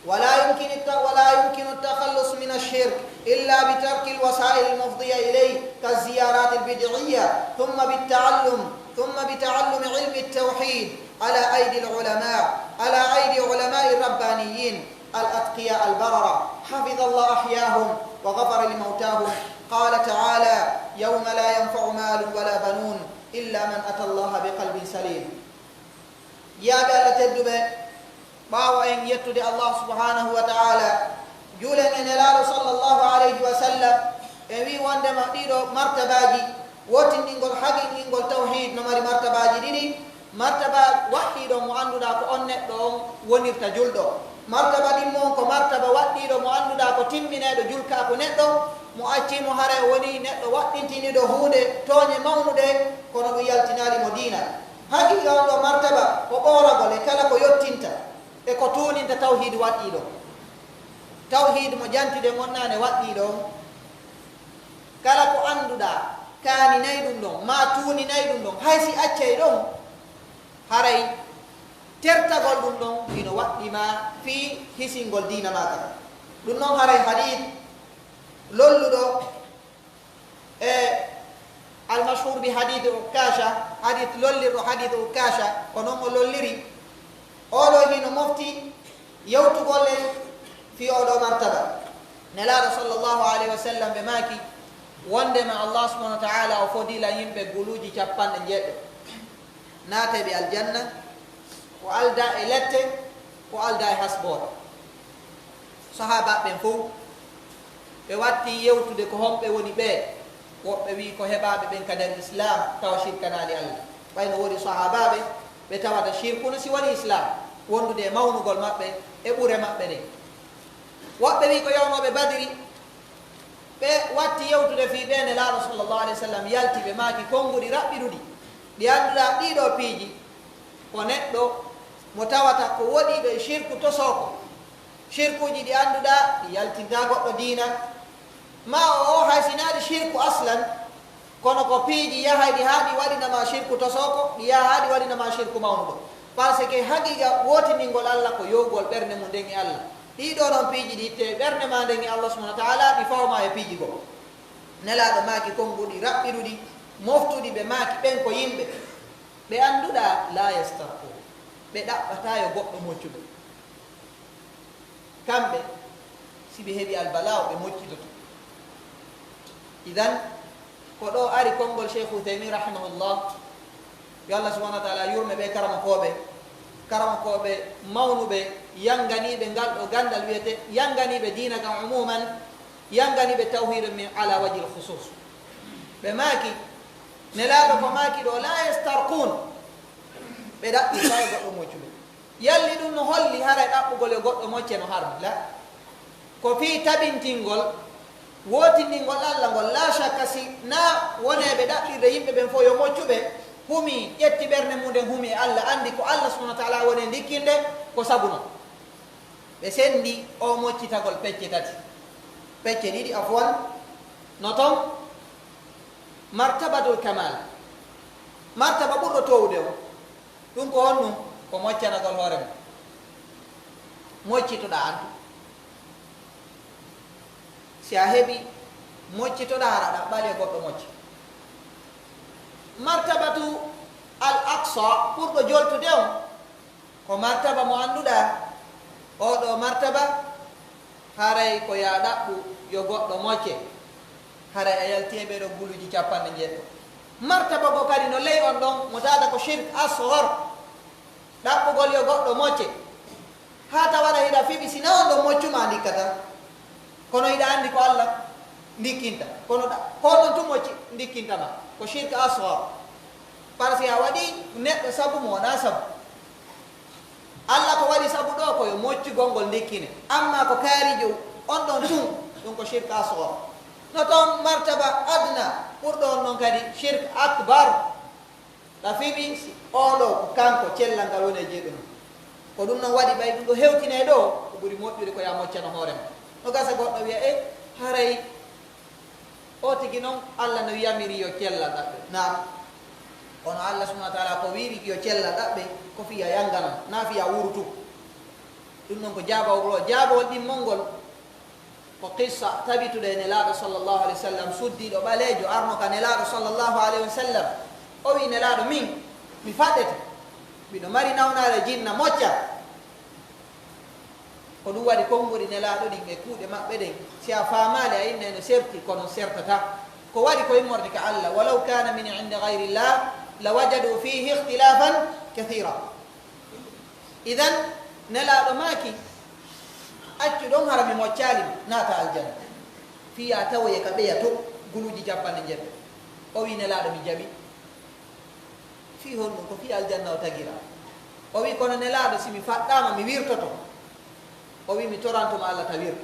ولا يمكن التخلص من الشرك إلا بترك الوسائل المفضية إليه كالزيارات البدعية ثم بتعلم علم التوحيد على أيدي علماء الربانيين الأتقياء البررة حفظ الله أحياهم وغفر لموتاهم قال تعالى يوم لا ينفع مال ولا بنون إلا من أتى الله بقلب سليم يا بألا تدب باو أن يتدي الله سبحانه وتعالى جولن أن الله صلى الله عليه وسلم أمي وندما ديرو مرتباجي wotindingol haqiqingol tawhid no mari martabaji ɗiɗi martaba waɗɗiɗo mo annduɗa ko on neɗɗo on wonirta julɗo martaba ɗimmon ko martaba waɗɗiɗo mo annduɗa ko timmineɗo julka ko neɗɗo mo accimo hara woni neɗɗo waɗɗintiniɗo hunde tooñe mawnude kono ɗum yaltinali mo diina haqiqa on ɗo martaba ko ɓoragol e kala ko yettinta e ko tuninta tawhid waɗɗiɗo tawhid mo jantide gonnane waɗɗiɗo kala ko annduɗa kaani nayi ɗum ɗon ma tuuni nayi ɗum ɗon hay si accay ɗon haray tertagol ɗum ɗon ino waɗɗima fii hisingol diina maaka ɗum noon haray hadith lolluɗo e almashhur bi hadith ukasha hadith lollirɗo hadith ukasha ko noon o lolliri oɗo hino mofti yewtugol e fi oɗo martaba nelaɗo sallllahu alayhi wa sallam ɓe maaki wondema Allah subhanahu wa ta'ala o fodila yimɓe guluji 70 naate ɓe aljanna ko alda e lette ko alda e hasboto sahaba ɓen fof ɓe watti yewtude ko homɓe woni ɓe woɓɓe wi ko heɓaɓe ɓen ka nder islam tawa shirkanali allah ɓayno woni sahabaɓe ɓe tawata shirku no si woni islam wondude e mawnugol maɓɓe e ɓure maɓɓe ɗe woɓɓe wi ko yawnoɓe badiri ɓe watti yewtude fi ɓe nelaɗo sallllahu alih w sallam yalti ɓe maaki konnguɗi raɓɓiɗuɗi ɗi annduɗa ɗiɗo piiji ko neɗɗo mo tawata ko woɗiɗo e shirku tosoko shirkuji ɗi annduɗa ɗi yaltinta goɗɗo diina ma o hay sinaɗi shirku aslan kono ko piiji yahayɗi ha ɗi waɗinama shirku tosoko ɗi yaha ha ɗi waɗinama shirku mawnuɗo par ce que haqiqa wotiningol allah ko yowgol ɓernde mum nden e allah ɗiɗo noon piiji ɗi itte ɓernde ma nden e allah subahana wa taala ɗi fawma e piiji goo nelaɗo maaki konnguɗi raɓɓiɗuɗi moftuɗi ɓe maaki ɓen ko yimɓe ɓe annduɗa la yastarku ɓe ɗaɓɓata yo goɗɗo moccuɗo kamɓe si ɓe heeɓi albala o ɓe moccitoto idan ko ɗo ari konngol cheikh uthaymin rahimahullah yo allah subahana wa taala yurme ɓe karamakoɓe mawnuɓe yanganiɓe ngal ɗo gandal wiyete yanganiɓe dina kam umuman yanganiɓe tawhida min ala waji l khusus ɓe maaki nelaɗo ko maaki ɗo la yastarkun ɓe ɗaɓɓi taw goɗɗo moccuɓe yalli ɗum no holli haray ɗaɓɓugol e goɗɗo mocce no harmi la ko fii taɓintingol wotindingol allah ngol la chaka si na woneɓe ɗaɓɓirde yimɓe ɓen fof yo moccuɓe humi ƴetti ɓernde muɗen humi e allah andi ko allah subahana wa taala woni dikkinde ko sabu non ɓe sendi o moccitagol pecce tati pecce ɗiɗi afwan no ton martabatul kamal martaba ɓurɗo towde o ɗum ko honnum ko moccanagol hoore mum moccitoɗa antu si a heɓi moccitoɗa haraɗa ɓaali e goɗɗo mocca martabatu al aqsa ɓurɗo joltude on ko martaba mo annduɗa oɗo martaba haray ko ya ɗaɓɓu yo goɗɗo mocce haray a yalti e ɓeɗo guluji 90 martaba ko kadi no ley on ɗon mo tawata ko shirk asgor ɗaɓɓugol yo goɗɗo mocce ha tawaɗa hiɗa fiɓi sina on ɗon moccuma ndikkata kono hiɗa andi ko allah ndikkinta kono honɗon tu mocci ndikkintama ko shirk asgor par ce que a waɗi neɗɗo sabu mo wona sabu allah ko waɗi sabu ɗo koyo moccugol ngol ndikkine amma ko kaarijo on ɗon tun ɗum ko shirk asgor no toon martaba adna ɓurɗo on ɗon kadi shirk akbar ɗa fiɓi oɗo ko kanko cellal ngal woni e jeeɗum ko ɗum noon waɗi ɓay ɗum ɗo hewtine ɗo ko ɓuri moƴƴude ko ya moccano hoorema no gasa goɗɗo wiya e haray o tigi noon allah no yamiri yo cellal ɗaɓɓe na kono allah subahana wa taala ko wiri yo cellal ɗaɓɓe ko fiya yanganon na fiya wurutu ɗum noon ko jabawol jabawol ɗimmol ngol ko qissa tabitude nelaɗo sallllahu alayhi wa sallam suddiɗo ɓaleejo arno ka nelaɗo sallllahu alayhi wa sallam o wi nelaɗo min mi faɗɗete mbiɗo mari nawnare jinna mocca ko ɗum waɗi konnguɗi nelaɗo ɗin e kuuɗe maɓɓe ɗen si a famali a inne no serti kono sertata ko waɗi ko immorde ka allah walaw kana min inde gayri llah la wajadu fihi ihtilafan kathira idan nelaɗo maaki accu ɗon hara mi moccalima naata aljanna fiya tawoye ka ɓeya to guluji 90 o wi nelaɗo mi jaɓi fi honɗum ko fi aljanna o tagira o wi kono nelaɗo simi faɗɗama mi wirtoto o wi mi torantuma allah ta wirto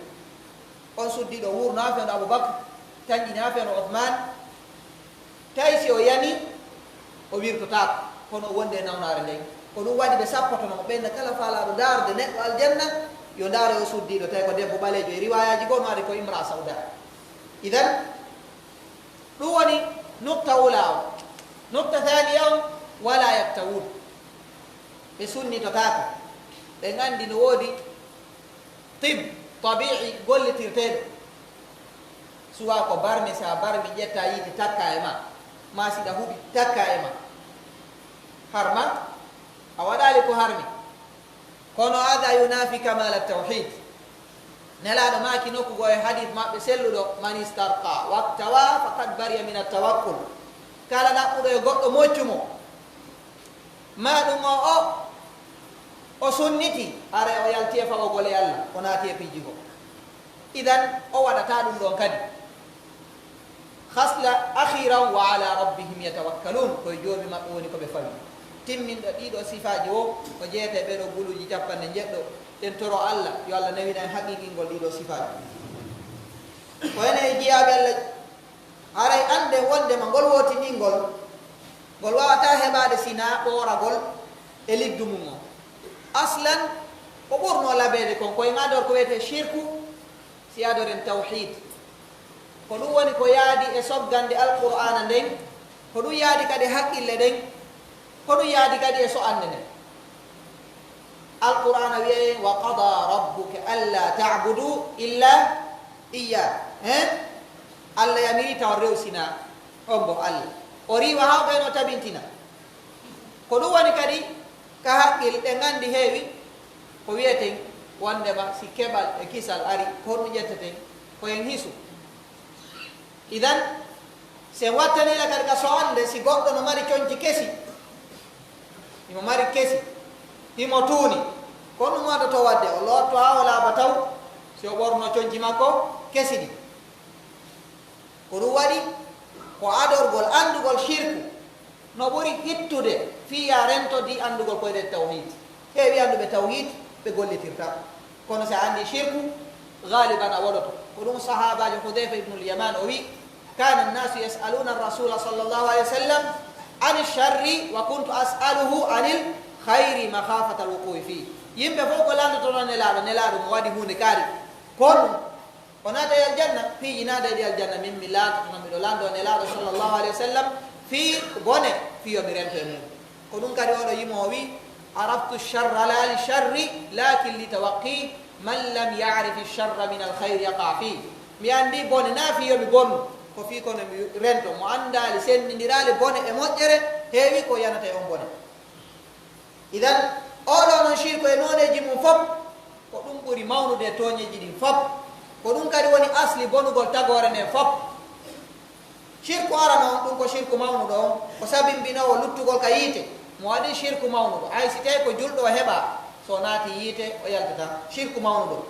on suddiɗo wurno ha feno aboubacre tañƴini ha feno othman tawi si o yani o wirtotako kono wonde nawnare nden ko ɗum waɗi ɓe sappotono mo ɓenna kala faalaɗo darde neɗɗo aljanna yo ndaare o suddiɗo tawi ko debbo ɓalejo e riwayaji goo no waɗi ko imra sauda idan ɗum woni nukta ula o nukta thania on wala yaktawun ɓe sunnitotako ɓe gandi no woodi tib tabi'i gollitirteɗo suwa ko barmi sa barmi ƴetta yiite takka e ma siɗa huuɓi takka e ma harma a waɗali ko harmi kono ada yunafi kamal tawhid nelaɗo maki nokkugo e hadith maɓɓe selluɗo man istarqa waktawa faqad bariya min atawakkul kala ɗaɓɓuɗo e goɗɗo moccumo ma ɗum o sunniti ara o yalti e fawogol e allah o naati e pijigo idan o waɗata ɗum ɗon kadi hasla akhiran wa ala rabbihim yatawakkalun koye joomi maɓɓe woni koɓe fawi timminɗo ɗiɗo sifaji o ko jeeyete ɓeɗo guluji capanɗe jeɗɗo ɗen toro Allah yo Allah nawina en haqiqingol ɗiɗo sifaji ko ene e jiyaɓe Allah haray ande wondema ngol wotiningol ngol wawata heɓade sina ɓoragol e ligdu mum o aslan ko ɓurno labede kon koye ngador ko wiyete shirku si adoren tawhid ko ɗum woni ko yaadi e soggande alqur'ana nden ko ɗum yaadi kadi haqqille ɗen ko ɗum yaadi kadi e so ande nden alqur'ana wiye wa qada rabbuka alla ta'budu illa iya Allah yamiri taw rewsina on bo Allah o riwa hawɓeno tabintina ko ɗum woni kadi ka haqqil ɗe gandi heewi ko wiyeten wondema si keɓal e kisal ari ko ɗum ƴetteten koyen hisu idan sen wattanila kadi ka so ande si goɗɗo no mari coñci kesi imo mari kesi himo tuuni ko ɗum waɗato wadde o lotto ha o laaɓa taw si o ɓorno coñci makko kesi ɗi ko ɗum waɗi ko adorgol andugol shirku no ɓuri hittude fiya rentodi andugol koyɗe tawhid heewi anduɓe tawhid ɓe gollitirta kono si a andi shirku galiban a waɗoto ko ɗum sahabajo hudayfa ibnul yaman o wi kana annasu yasaluna rasula sallllahu alih wa sallam an sharri wa kuntu as'aluhu anil khayri makhafata alwuqui fi yimɓe fof ko landotono nelaɗo mo waɗi hunde kaari kono o naata e aljanna piiji naada e ɗi aljanna min mi laatotono miɗo lando nelaɗo sallllahu alih wa sallam fi bone fiyomi rento e mum ko ɗum kadi oɗo yimo o wi araftu lcharra la li charri lakin li tawaqi man lam yarifi lcharra min alkhayri yaqa fi mi andi bone na fiyomi bonnu ko fi kono mi rento mo andali sendidirali bone e moƴƴere heewi ko yanata e on bone idan oɗo noon shirko e noneji mum fof ko ɗum ɓuri mawnude e toñeji ɗin fof ko ɗum kadi woni asli bonugol tagore nde fof shirku ara noon ɗum ko shirku mawnuɗo on ko sabimbinowo luttugol ka yiite mo waɗi shirku mawnuɗo hay si tawi ko julɗo o heɓa so naati yiite o yaltata shirku mawnuɗo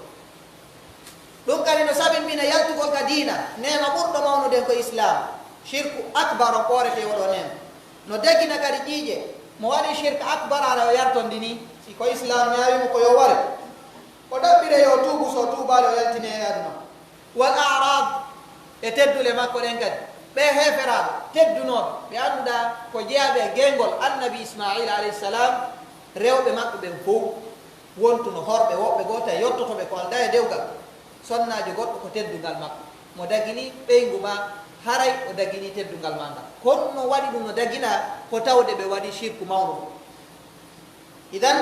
ɗum kadi no sabimbina yaltugol ka diina nema ɓurɗo mawnude ko islam shirku akbar o ɓoorete woɗo nema no daggina kadi ƴiiƴe mo waɗi shirku akbar ara o yartondini si ko islam ñawimo ko yo ware o ɗaɓɓire yo tuubu so tuubali o yaltine e aduna wal arab e teddule makko ɗen kadi ɓe heferaɓe teddunoɓe ɓe annduɗa ko jeeyaɓe gengol annabi ismaila alayhi salam rewɓe maɓɓe ɓen fof wontuno horɓe woɓɓe gota yettotoɓe ko alda e dewgal sonnajo goɗɗo ko teddungal makko mo dagini ɓeygu ma haray o dagini teddungal ma ngal kono no waɗi ɗum no dagina ko tawde ɓe waɗi shirku mawnuɗo idan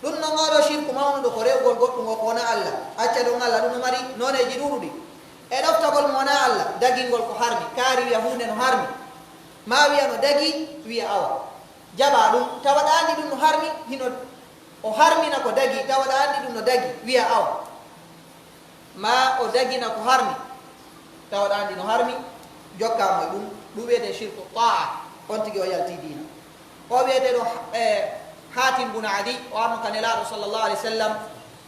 ɗum noon oɗo shirku mawnuɗo ko rewgol goɗɗum o ko wona Allah acca ɗum Allah ɗum no mari noneji ɗuɗuɗi e ɗoftagol mo wona Allah dagingol ko harmi kaari wiya hunde no harmi ma wiya no dagi wiya awa jaɓa ɗum tawaɗa andi ɗum no harmi hino o harmina ko dagi tawaɗa andi ɗum no dagi wiya awa ma o dagina ko harmi tawaɗa andi no harmi jokkamo e ɗum ɗum wiyete shirku taa on tigui o yalti dina o wiyete ɗo hatim bun adi o arno ka nelaɗo sallllahu alih w sallam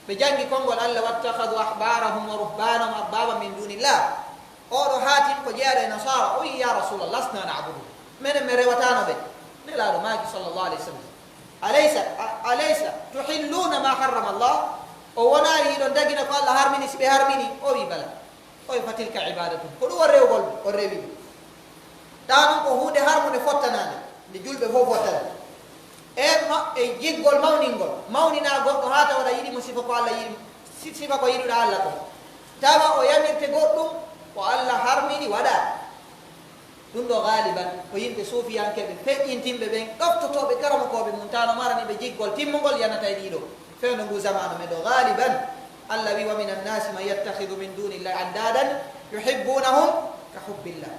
ɓe jangi konngol Allah wattahadu ahbarahum wa ruhbanahum arbaba min dunillah oɗo hatim ko jeeyaɗo e nasara o wi ya rasulallah lasna nabudu minen mi rewatano ɓe nelaɗo maaki sallllahu alih w sallam alaysa tuhilluna ma harrama Allah o wonari hiɗon dagina ko Allah harmini si ɓe harmini o wi bala o wi fa tilka ibadatum ko ɗum o rewgol o rewi ɗum ɗa ɗum ko hunde harmude fottanade nde julɓe fof fottana e jiggol mawningol mawnina goɗɗo ha tawaɗa yiɗimo sifa ko Allah yiɗi sifa ko yiɗuɗa Allah ko tawa o yamirte goɗɗum ko Allah harmini waɗa ɗum ɗo galiban ko yimɓe suufiyankeɓe feƴƴintimɓe ɓen ɗoftotoɓe karamokoɓe mum tano maraniɓe jiggol timmugol yanata e ɗiɗo fewno ngu zamanu meɗo galiban Allah wi wa min annasi man yattahidu min dunillahi andadan yuhibbunahum ka hubbillah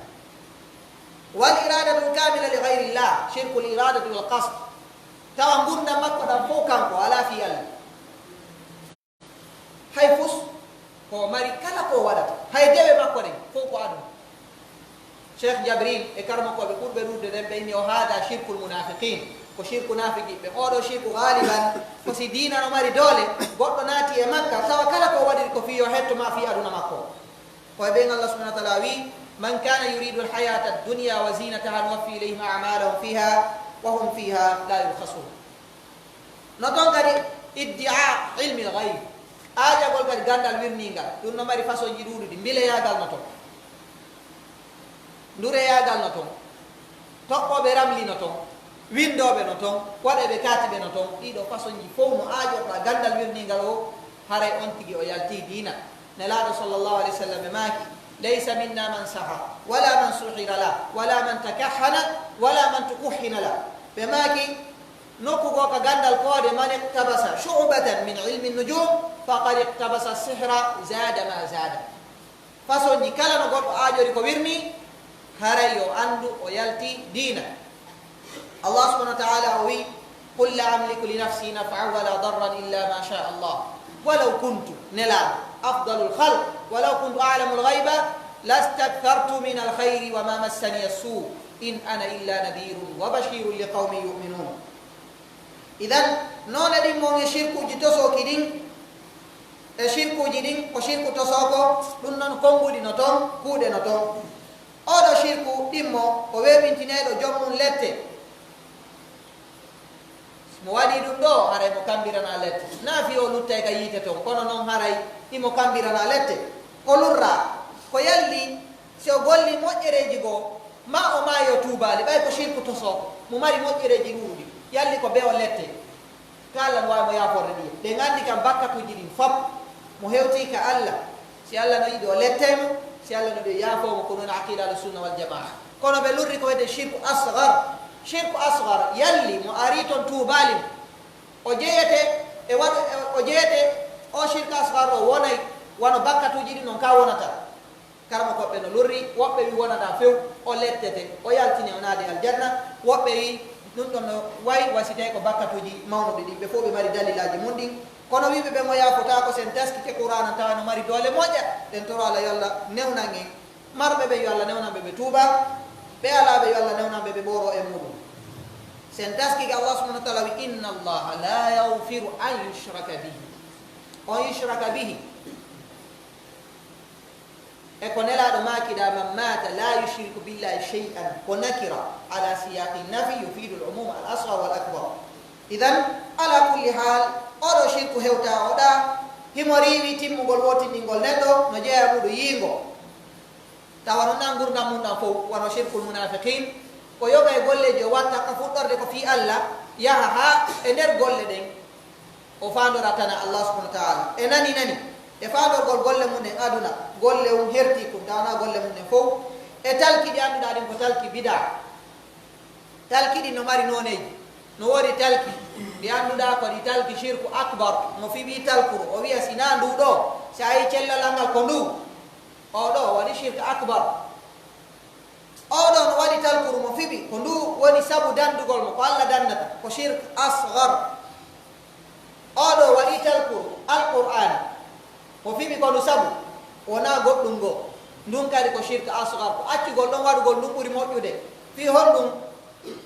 wal iradatu lkamila li gayri llah shirku l iradatu wal qasd tawa gurdam makko ɗam fof kanko ala fi Allah hay fus ko mari kala ko waɗata hay dewe makko ɗen fof ko aduna cheikh jabril e karmakoɓe ɓurɓe ɗurde ɗen ɓe inni o haada shirkul munafiqin ko shirku nafiqiɓe oɗo shirku galiban ko si dina no mari doole goɗɗo naati e makka tawa kala ko waɗiri ko fiyo hettoma fi aduna makko koye ɓen Allah subahana wa taala wi من كان يريد الحياة الدنيا وزينتها نوفي إليهم أعمالهم فيها وهم فيها لا يبخسون. نتون كدي ادعاء علم الغيب آجا قول كدي غاندال ويرنينغا دون نماري فاسو جيدودو دي مبيلي ياغال نتون ndure yagal no ton tokkoɓe ramli no ton windoɓe no ton waɗeɓe katiɓe no ton ɗiɗo façon ji fof no aajorta gandal wirningal o haray on tigi o yalti dina nelaɗo sallllahu alih w sallam ɓe maaki laysa minna man saha wala man suhira la wala man takahhana wala man tukuhhina la ɓe maaki nokkugo ka gandal koode man iktabasa shubatan min ilmi nujum faqad iktabasa sihra zada ma zada façon ji kala no goɗɗo aajori ko wirni haray o andu o yalti dina. Allah subhanahu wa ta'ala o wi qul la amliku li nafsi naf'an wala darran illa ma sha Allah walau kuntu nela afdalul khalq walau kuntu a'lamu al-ghaiba lastakthartu min al-khayri wa ma massani as-su in ana illa nadhirun wa bashirun liqaumin yu'minun. Idan nona ɗin mon e shirkuji tosoki ɗin e shirkuji ɗin ko shirku tosoko ɗum noon konguɗi no ton kuuɗe no ton. Oɗo shirku ɗimmo ko weɓintineɗo jommum lette mo waɗi ɗum ɗo haray mo kambirana lette naafi o luttay ka yiite ton kono noon haray imo kambirana lette o lurra ko yalli si o golli moƴƴereji goo ma o maayo tuubali ɓay ko shirku tosoko mo mari moƴƴereji ɗuuɗi yalli ko be o lette kala no wawi mo yaforde ɗiye ɗe gandi kam bakkatuji ɗin fop mo hewti ka Allah si Allah no yiɗi o lettemo si Allah no ɓe yaafomo ko noon aqida al sunna wal jamaa kono ɓe lurri ko wiyete shirku asgar. Shirku asgar yalli mo ari toon tuubalim o jeyete e waɗa o jeyete o shirku asgar o wonay wono bakkatuji ɗi noon ka wonata karmo koɓɓe no lurri woɓɓe wi wonata few o lettete o yaltini o naade aljanna woɓɓe wi ɗum ɗon no wayi wasite ko bakkatuji mawnuɓe ɗi ɓe fof ɓe mari dalilaji mum ɗin kono wiɓe ɓe mo yafota ko sen taskite qur'ana tawa no mari doole moƴƴa ɗen toro Allah yo Allah newnan en marɓe ɓe yo Allah newnanɓe ɓe tuuba ɓe alaɓe yo Allah newnanɓe ɓe ɓoro e muɗum sen taskike Allah subhanahu wa ta'ala wi inna allaha la yaghfiru an yushraka bihi on yushraka bihi e ko nelaɗo makiɗa man mata la yushriku billahi shay'an ko nakira ala siyaqi nafi yufidu al umum al asghar wal akbar. Idan ala kulli hal oɗo shirku hewta oɗa himo riwi timmugol wotinɗingol neɗɗo no jeeya muɗo yiingo tawa no na gurdam mum ɗam fof wono shirkul munafiqin ko yoga e golleji o watta ka fuɗɗorde ko fi Allah yaha ha e nder golle ɗen o fandoratana Allah subhanahu wa ta'ala e nani e fandorgol golle mum en aduna golle um herti kum tawna golle mum en fof e talkiɗi annduɗa ɗin ko talki bida talkiɗi no mari noneji no wori talki ɗi annduɗa ko ɗi talki shirku akbar mo fiɓi talkuru o wiya sina nduɗo si a yi cellal ngal ko ndu oɗo waɗi shirku akbar oɗo no waɗi talkuru mo fiɓi ko ndu woni sabu dandugol mo ko Allah dandata ko shirk asgar oɗo waɗi talkuru alqur'an mo fiɓi ko ndu sabu wona goɗɗum ngo ndun kadi ko shirk asgar ko accugol ɗon waɗugol ndun ɓuri moƴƴude fi honɗum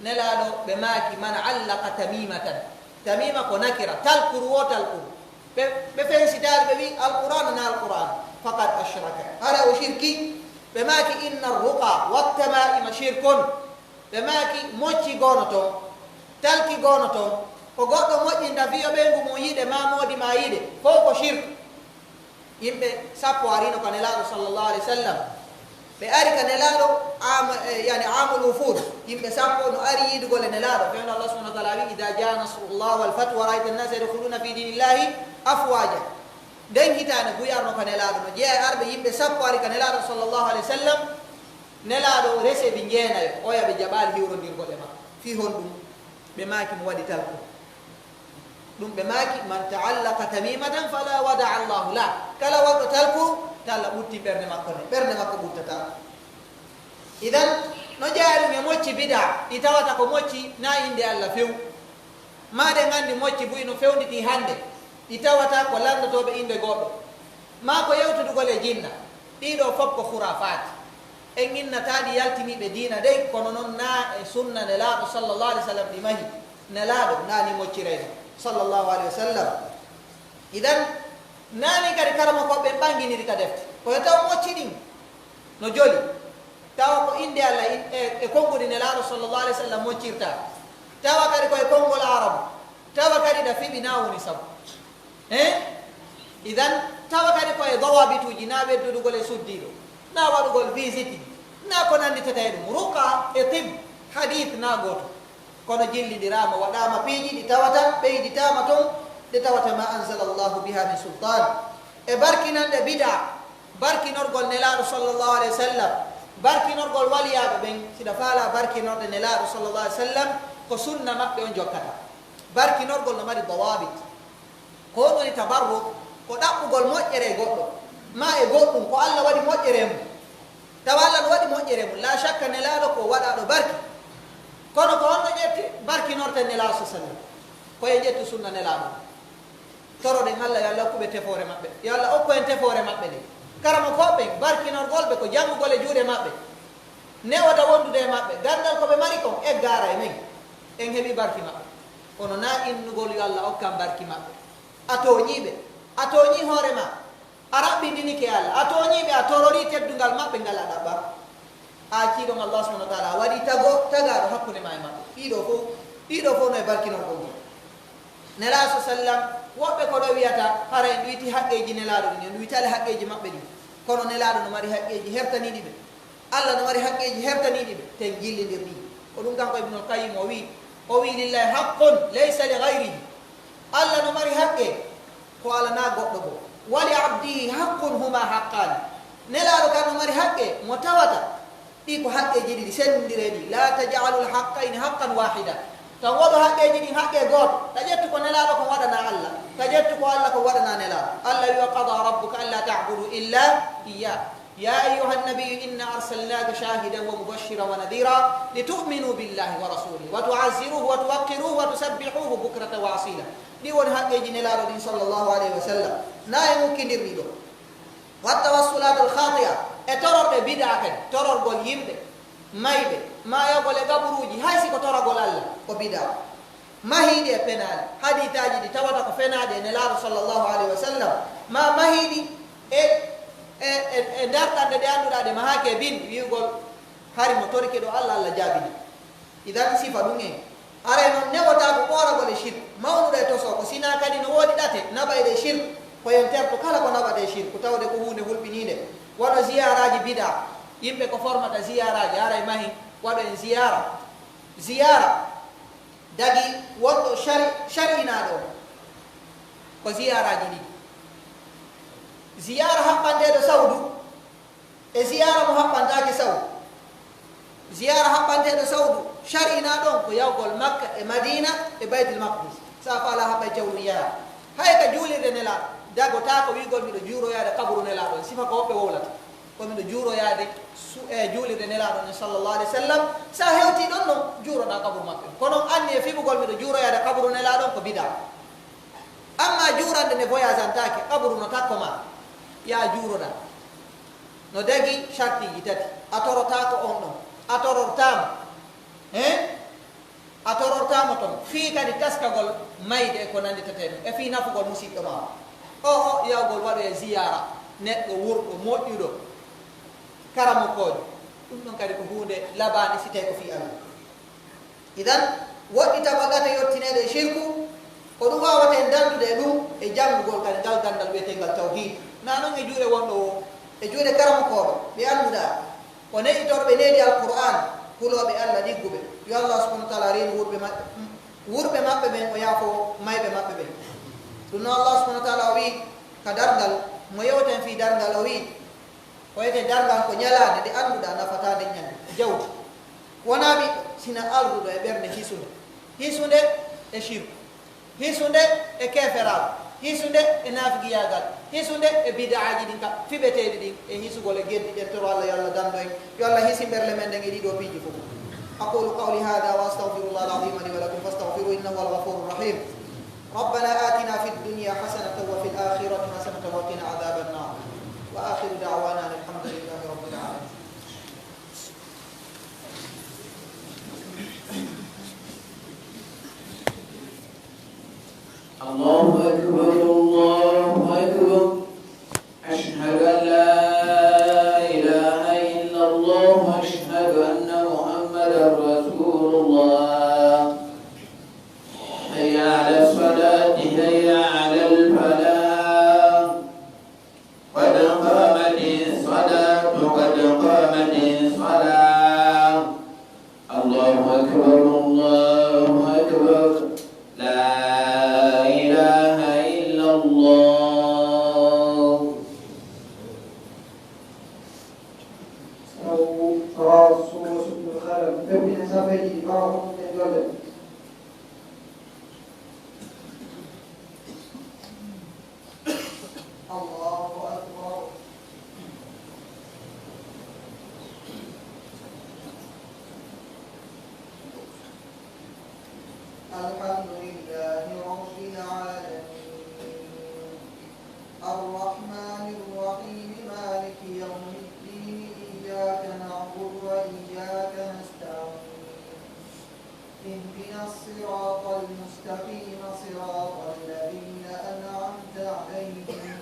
nelaɗo ɓe maaki man allaka tamimatan tamima ko nakira talkuru wo talkuru ɓe fensitari ɓe wi alqur'an na alqur'an faqad ashraka hara o shirki ɓe maaki inna ruqa wattamaima shirkun ɓe maaki mocci gono toon talki gono toon ko goɗɗo moƴƴinta fiyo ɓengu mum yiɗe mamodi ma yiɗe fof ko shirk. Yimɓe sappo arino ka nelaɗo sallllahu alih w sallam ɓe ari ka nelaɗo yani amul wufud yimɓe sappo no ari yidugol e nelaɗo fewno Allah subhanahu wa ta'ala wi ida jaa nasrullah wal fathu wa ra'aita an-nasa yadkhuluna fi dinillahi afwaja nden hitande guyarno ka nelaɗo no jeeya arɓe yimɓe sappo ari ka nelaɗo sallllahu alih w sallam nelaɗo rese ɓe jeenayo oya ɓe jaɓali hiwrodirgol e makko fi hon ɗum ɓe maaki mo waɗi talko ɗum ɓe maaki man ta'allaka tamimatan fala wada'a Allahu la kala waɗɗo talku talla ɓutti ɓernde makko ne ɓernde makko ɓuttata. Idan no jeeya ɗum e mocci bida ɗi tawata ko mocci na inde Allah few maɗen andi mocci buy no fewnditi hande ɗi tawata ko landotoɓe inde goɗɗo ma ko yewtudugol e jinna ɗiɗo fof ko khurafat en innataɗi yaltiniɓe diina dey kono noon na e sunna nelaɗo sallllahu alih w sallam ɗi mahi nelaɗo nani moccirede sallllahu alih wa sallam. Idan nani kadi karama koɓe ɓanginiri ka defte koye taw mocci ɗin no joli tawa ko inde Allah e kongodi nelaɗo sallllahu alih w sallam moccirta tawa kadi koye konngol arabu tawa kadi da fiɓi na woni sabu idan tawa kadi koye dawabituji na ɓeddudugol e suddiɗo na waɗugol visite na ko nanditata e ɗum ruqa e tib hadith na goto kono jillidirama waɗama piiji ɗi tawata ɓeyditama toon ɗe tawata ma anzala llahu biha min sultan e barkinanɗe bida barkinorgol nelaɗo sallllahu alih wa sallam barkinorgol waliyaɓe ɓen siɗa faala barkinorɗe nelaɗo sallllahu alih wa sallam ko sunna maɓɓe on jokkata barkinorgol no mari dawabit ko woni tabarruk ko ɗaɓɓugol moƴƴere goɗɗo ma e goɗɗum ko allah waɗi moƴƴere mum tawa allah no waɗi moƴƴere mum la shakka nelaɗo ko waɗaɗo barki kono ko honno ƴetti barkinorten nelaɗo sa sallam koye ƴettu sunna nelaɗo toroɗen allah yo allah hokkuɓe tefore maɓɓe yo allah hokku en tefore maɓɓe ɗe karama koɓɓen barkinorgolɓe ko janngugol e juuɗe maɓɓe newoda wondude e maɓɓe gandal koɓe mari kon e gara e men en heeɓi barki maɓɓe kono na innugol yo allah hokkan barki maɓɓe a toñiɓe a toñi hoorema a raɓɓindinike allah a toñiɓe a torori teddugal maɓɓe ngal a ɗaɓɓa a ciiɗon allah subahana wa taala a waɗi tagaɗo hakkude ma e maɓɓe ɗiɗo fof no e barkinorgol ngol nelaɗo sa sallam woɓɓe koɗo wiyata hara en ɗuyti haqqeji nelaɗo ɗi en ɗuytali haqqeji maɓɓe ɗi kono nelaɗo no mari haqqeji hertaniɗi ɓe allah no mari haqqeji hertaniɗi ɓe ten jillidir ɗi ko ɗum kanko ibnul qayyim o wi lillahi haqqun laysa li gayrihi allah no mari haqqe ko ala na goɗɗo goo wali abdihi haqqun huma haqqani nelaɗo kan no mari haqqe mo tawata ɗi ko haqqeji ɗiɗi sendindireɗi la tajalu lhaqqaini haqqan wahida tan woɗo haqqeji ɗin haqqe gooto ta ƴettu ko nelaɗo ko waɗana allah ta ƴettu ko allah ko waɗana nelaɗo allah wi wa qada rabbuka an la tabudu illa iya ya ayuha nabiyu inna arsalnaka shahidan wa mubashira wa nadira litu'minu billahi wa rasulihi wa tu'azziruhu wa tuwaqqiruhu wa tusabbihuhu bukratan wa asila ɗi woni haqqeji nelaɗo ɗin sallllahu alayhi wa sallam na e mukkidirɗi ɗo wattawassulat alkhatiya e tororɗe bida kadi tororgol yimɓe mayɓe mayogol e gaɓuruji hay siko toragol allah ko bida mahiɗi e penali haditaji ɗi tawata ko fenaɗe e nelaɗo sallllahu alayhi wa sallam ma mahiɗi e darɗanɗe ɗe annduɗa ɗe mahake bin wiugol hari mo torike ɗo allah allah jaabini idan sifa ɗum en are noon newota ko ɓoragol e shirk mawnuɗo e toso ko sina kadi no woodi ɗate naɓayɗe shirk koyen terto kala ko naɓate shirk ko tawde ko hunde hulɓinide waɗo ziyaraji bida yimɓe ko formata ziyaraji ara e mahi waɗo en ziyara dagi wonɗo shar'inaɗo ko ziyaraji ɗi ziyara haɓɓanteɗo sawdu e ziyara mo haɓɓantake sawdu ziyara haɓɓanteɗo sawdu shar'ina ɗon ko yawgol makka e madina e baytul maqdis sa faala haɓɓa jawmi yaha hay ka juulirde nelaɗo dagota ko wigol miɗo juuroyade kaburu nelaɗo sifa ko woɓɓe wowlata ko miɗo juuroyade e juulirde nelaɗo ni sallllahu alih w sallam sa hewti ɗon noon juuroɗa kaburu maɓɓe kono anni e fiɓugol miɗo juuroyade kaburu nelaɗon ko bida amma juurande nde voyage antake kaburu no takko ma ya juuroɗa no dagi chartiji tati a torotako on ɗon a torortama a torortama toon fii kadi taskagol mayde e ko nanditete ɗum e fii nafugol musidɗo ma o yawgol waɗo e ziyara neɗɗo wurɗo moƴƴuɗo karamokojo ɗum ɗon kadi ko hunde labani si tawi ko fi allah idan woɗɗitama gata yettinede e shirku ko ɗum wawata en dandude e ɗum e janngugol kadi ngal gandal wiyetengal tawhid na noon e juuɗe wonɗo o e juuɗe karamokoɓe ɓe annduɗa ko neɗɗitoɗo ɓe needi alqur'an huloɓe allah ɗigguɓe yo allah subahana wa taala reeni wurɓe maɓɓe ɓen o yaafo mayɓe maɓɓe ɓen ɗum noon allah subahana wa taala o wi ka dargal mo yewten fi dargal o wi ko wiyete dargal ko ñalade nde annduɗa nafatade ñande jawdi wona ɓiɗɗo sina alruɗo e ɓernde hisunde e shirku hisunde e keferal hisunde e nafigiyagal hisunde e bidaaji ɗin ka fiɓeteɗi ɗin e hisugol e geddi ɗen toro allah yo allah dando en yo allah hisi ɓerle men ɗen e ɗiɗo piiji fof aqulu qawli hada wa astaghfirullah alazim li wa lakum fastaghfiru innahu alghafuru rahim ربنا آتنا في الدنيا حسنة وفي الآخرة حسنة وقنا عذاب النار وآخر دعوانا الحمد لله رب العالمين
الله أكبر الله أكبر أشهد أن لا إله إلا الله الله.
رواه الصوص بن خلف ابن سفيد رواه ابن جلد.
الله أكبر. الحمد لله رب العالمين الرحمن الرحيم مالك يوم الدين إياك نعبد وإياك نستعين اهدنا الصراط المستقيم صراط الذين أنعمت عليهم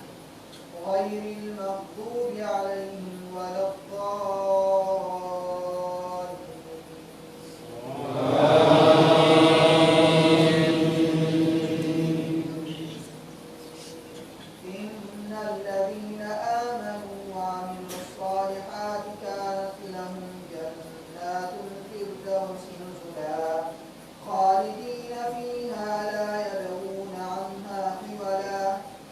غير المغضوب عليهم ولا إن الذين آمنوا وعملوا الصالحات كانت لهم جنات الفردوس نزلا خالدين فيها لا يبغون عنها حولا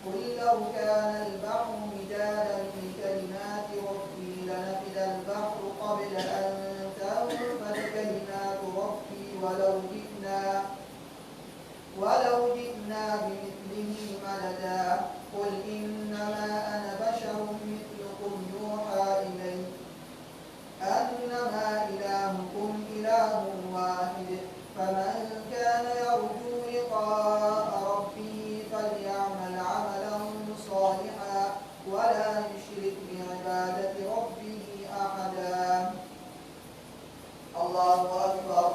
قل لو كان البحر مدادا لكلمات ربي لنفد البحر قبل أن تنفد كلمات ربي ولو جئنا بمثله مددا قل إنما أنا بشر مثلكم يوحى إلي أنما إلهكم إله واحد فمن كان يرجو لقاء ربه فليعمل عملا صالحا ولا يشرك بعبادة ربه أحدا. الله أكبر.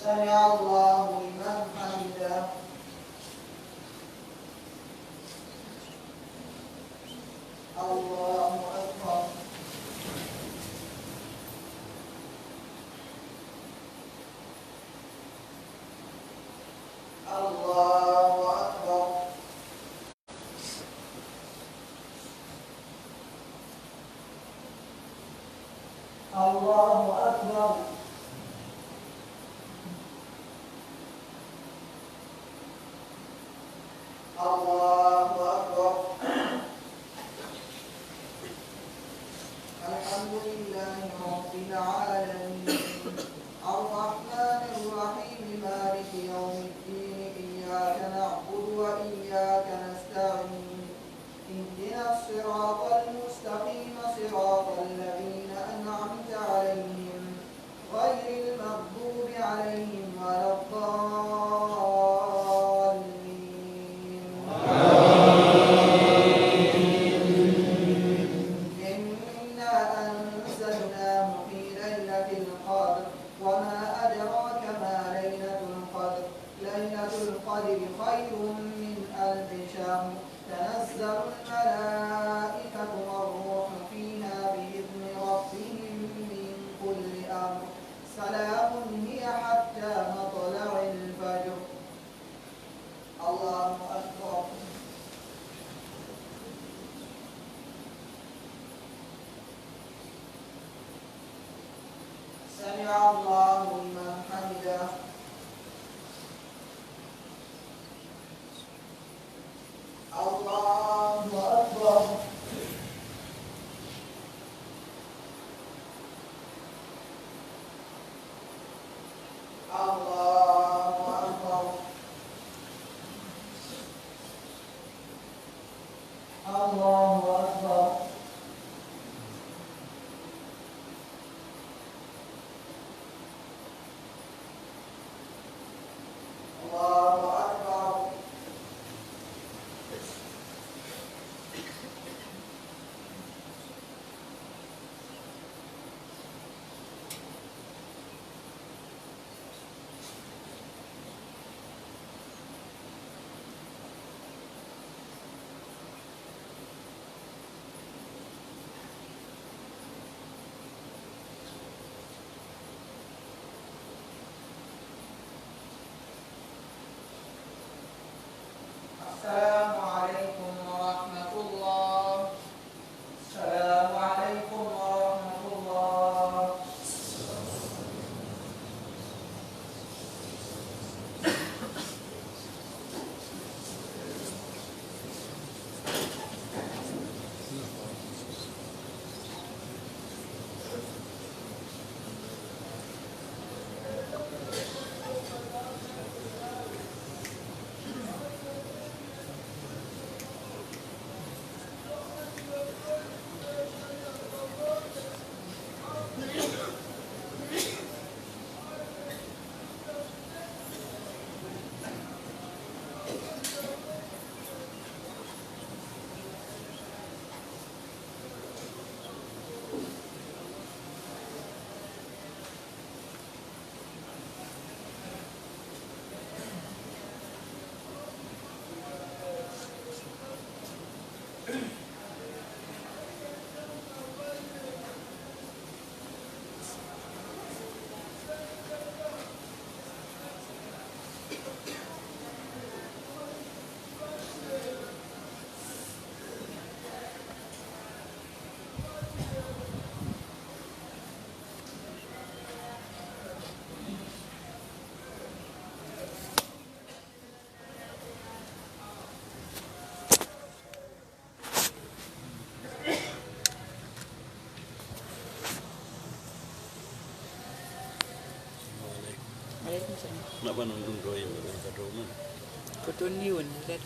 سمع الله لمن حمده. الله أكبر. الله أكبر. الله أكبر. الله أكبر. الحمد لله رب العالمين الرحمن الرحيم مالك يوم الدين إياك نعبد وإياك نستعين اهدنا الصراط المستقيم صراط الذين أنعمت عليهم غير المغضوب عليهم ولا الضالين. إنا أنزلناه في ليلة القدر وما أدراك ما ليلة القدر ليلة القدر خير من ألف شهر تنزل الملائكة والروح فيها بإذن ربهم من كل أمر سلام هي حتى مطلع الفجر. الله أكبر. سمع الله لمن حمده. الله أكبر. الله أكبر. الله أكبر. الله أكبر.
Kenapa nundung doa yang berkata umum?
Kotoniun, that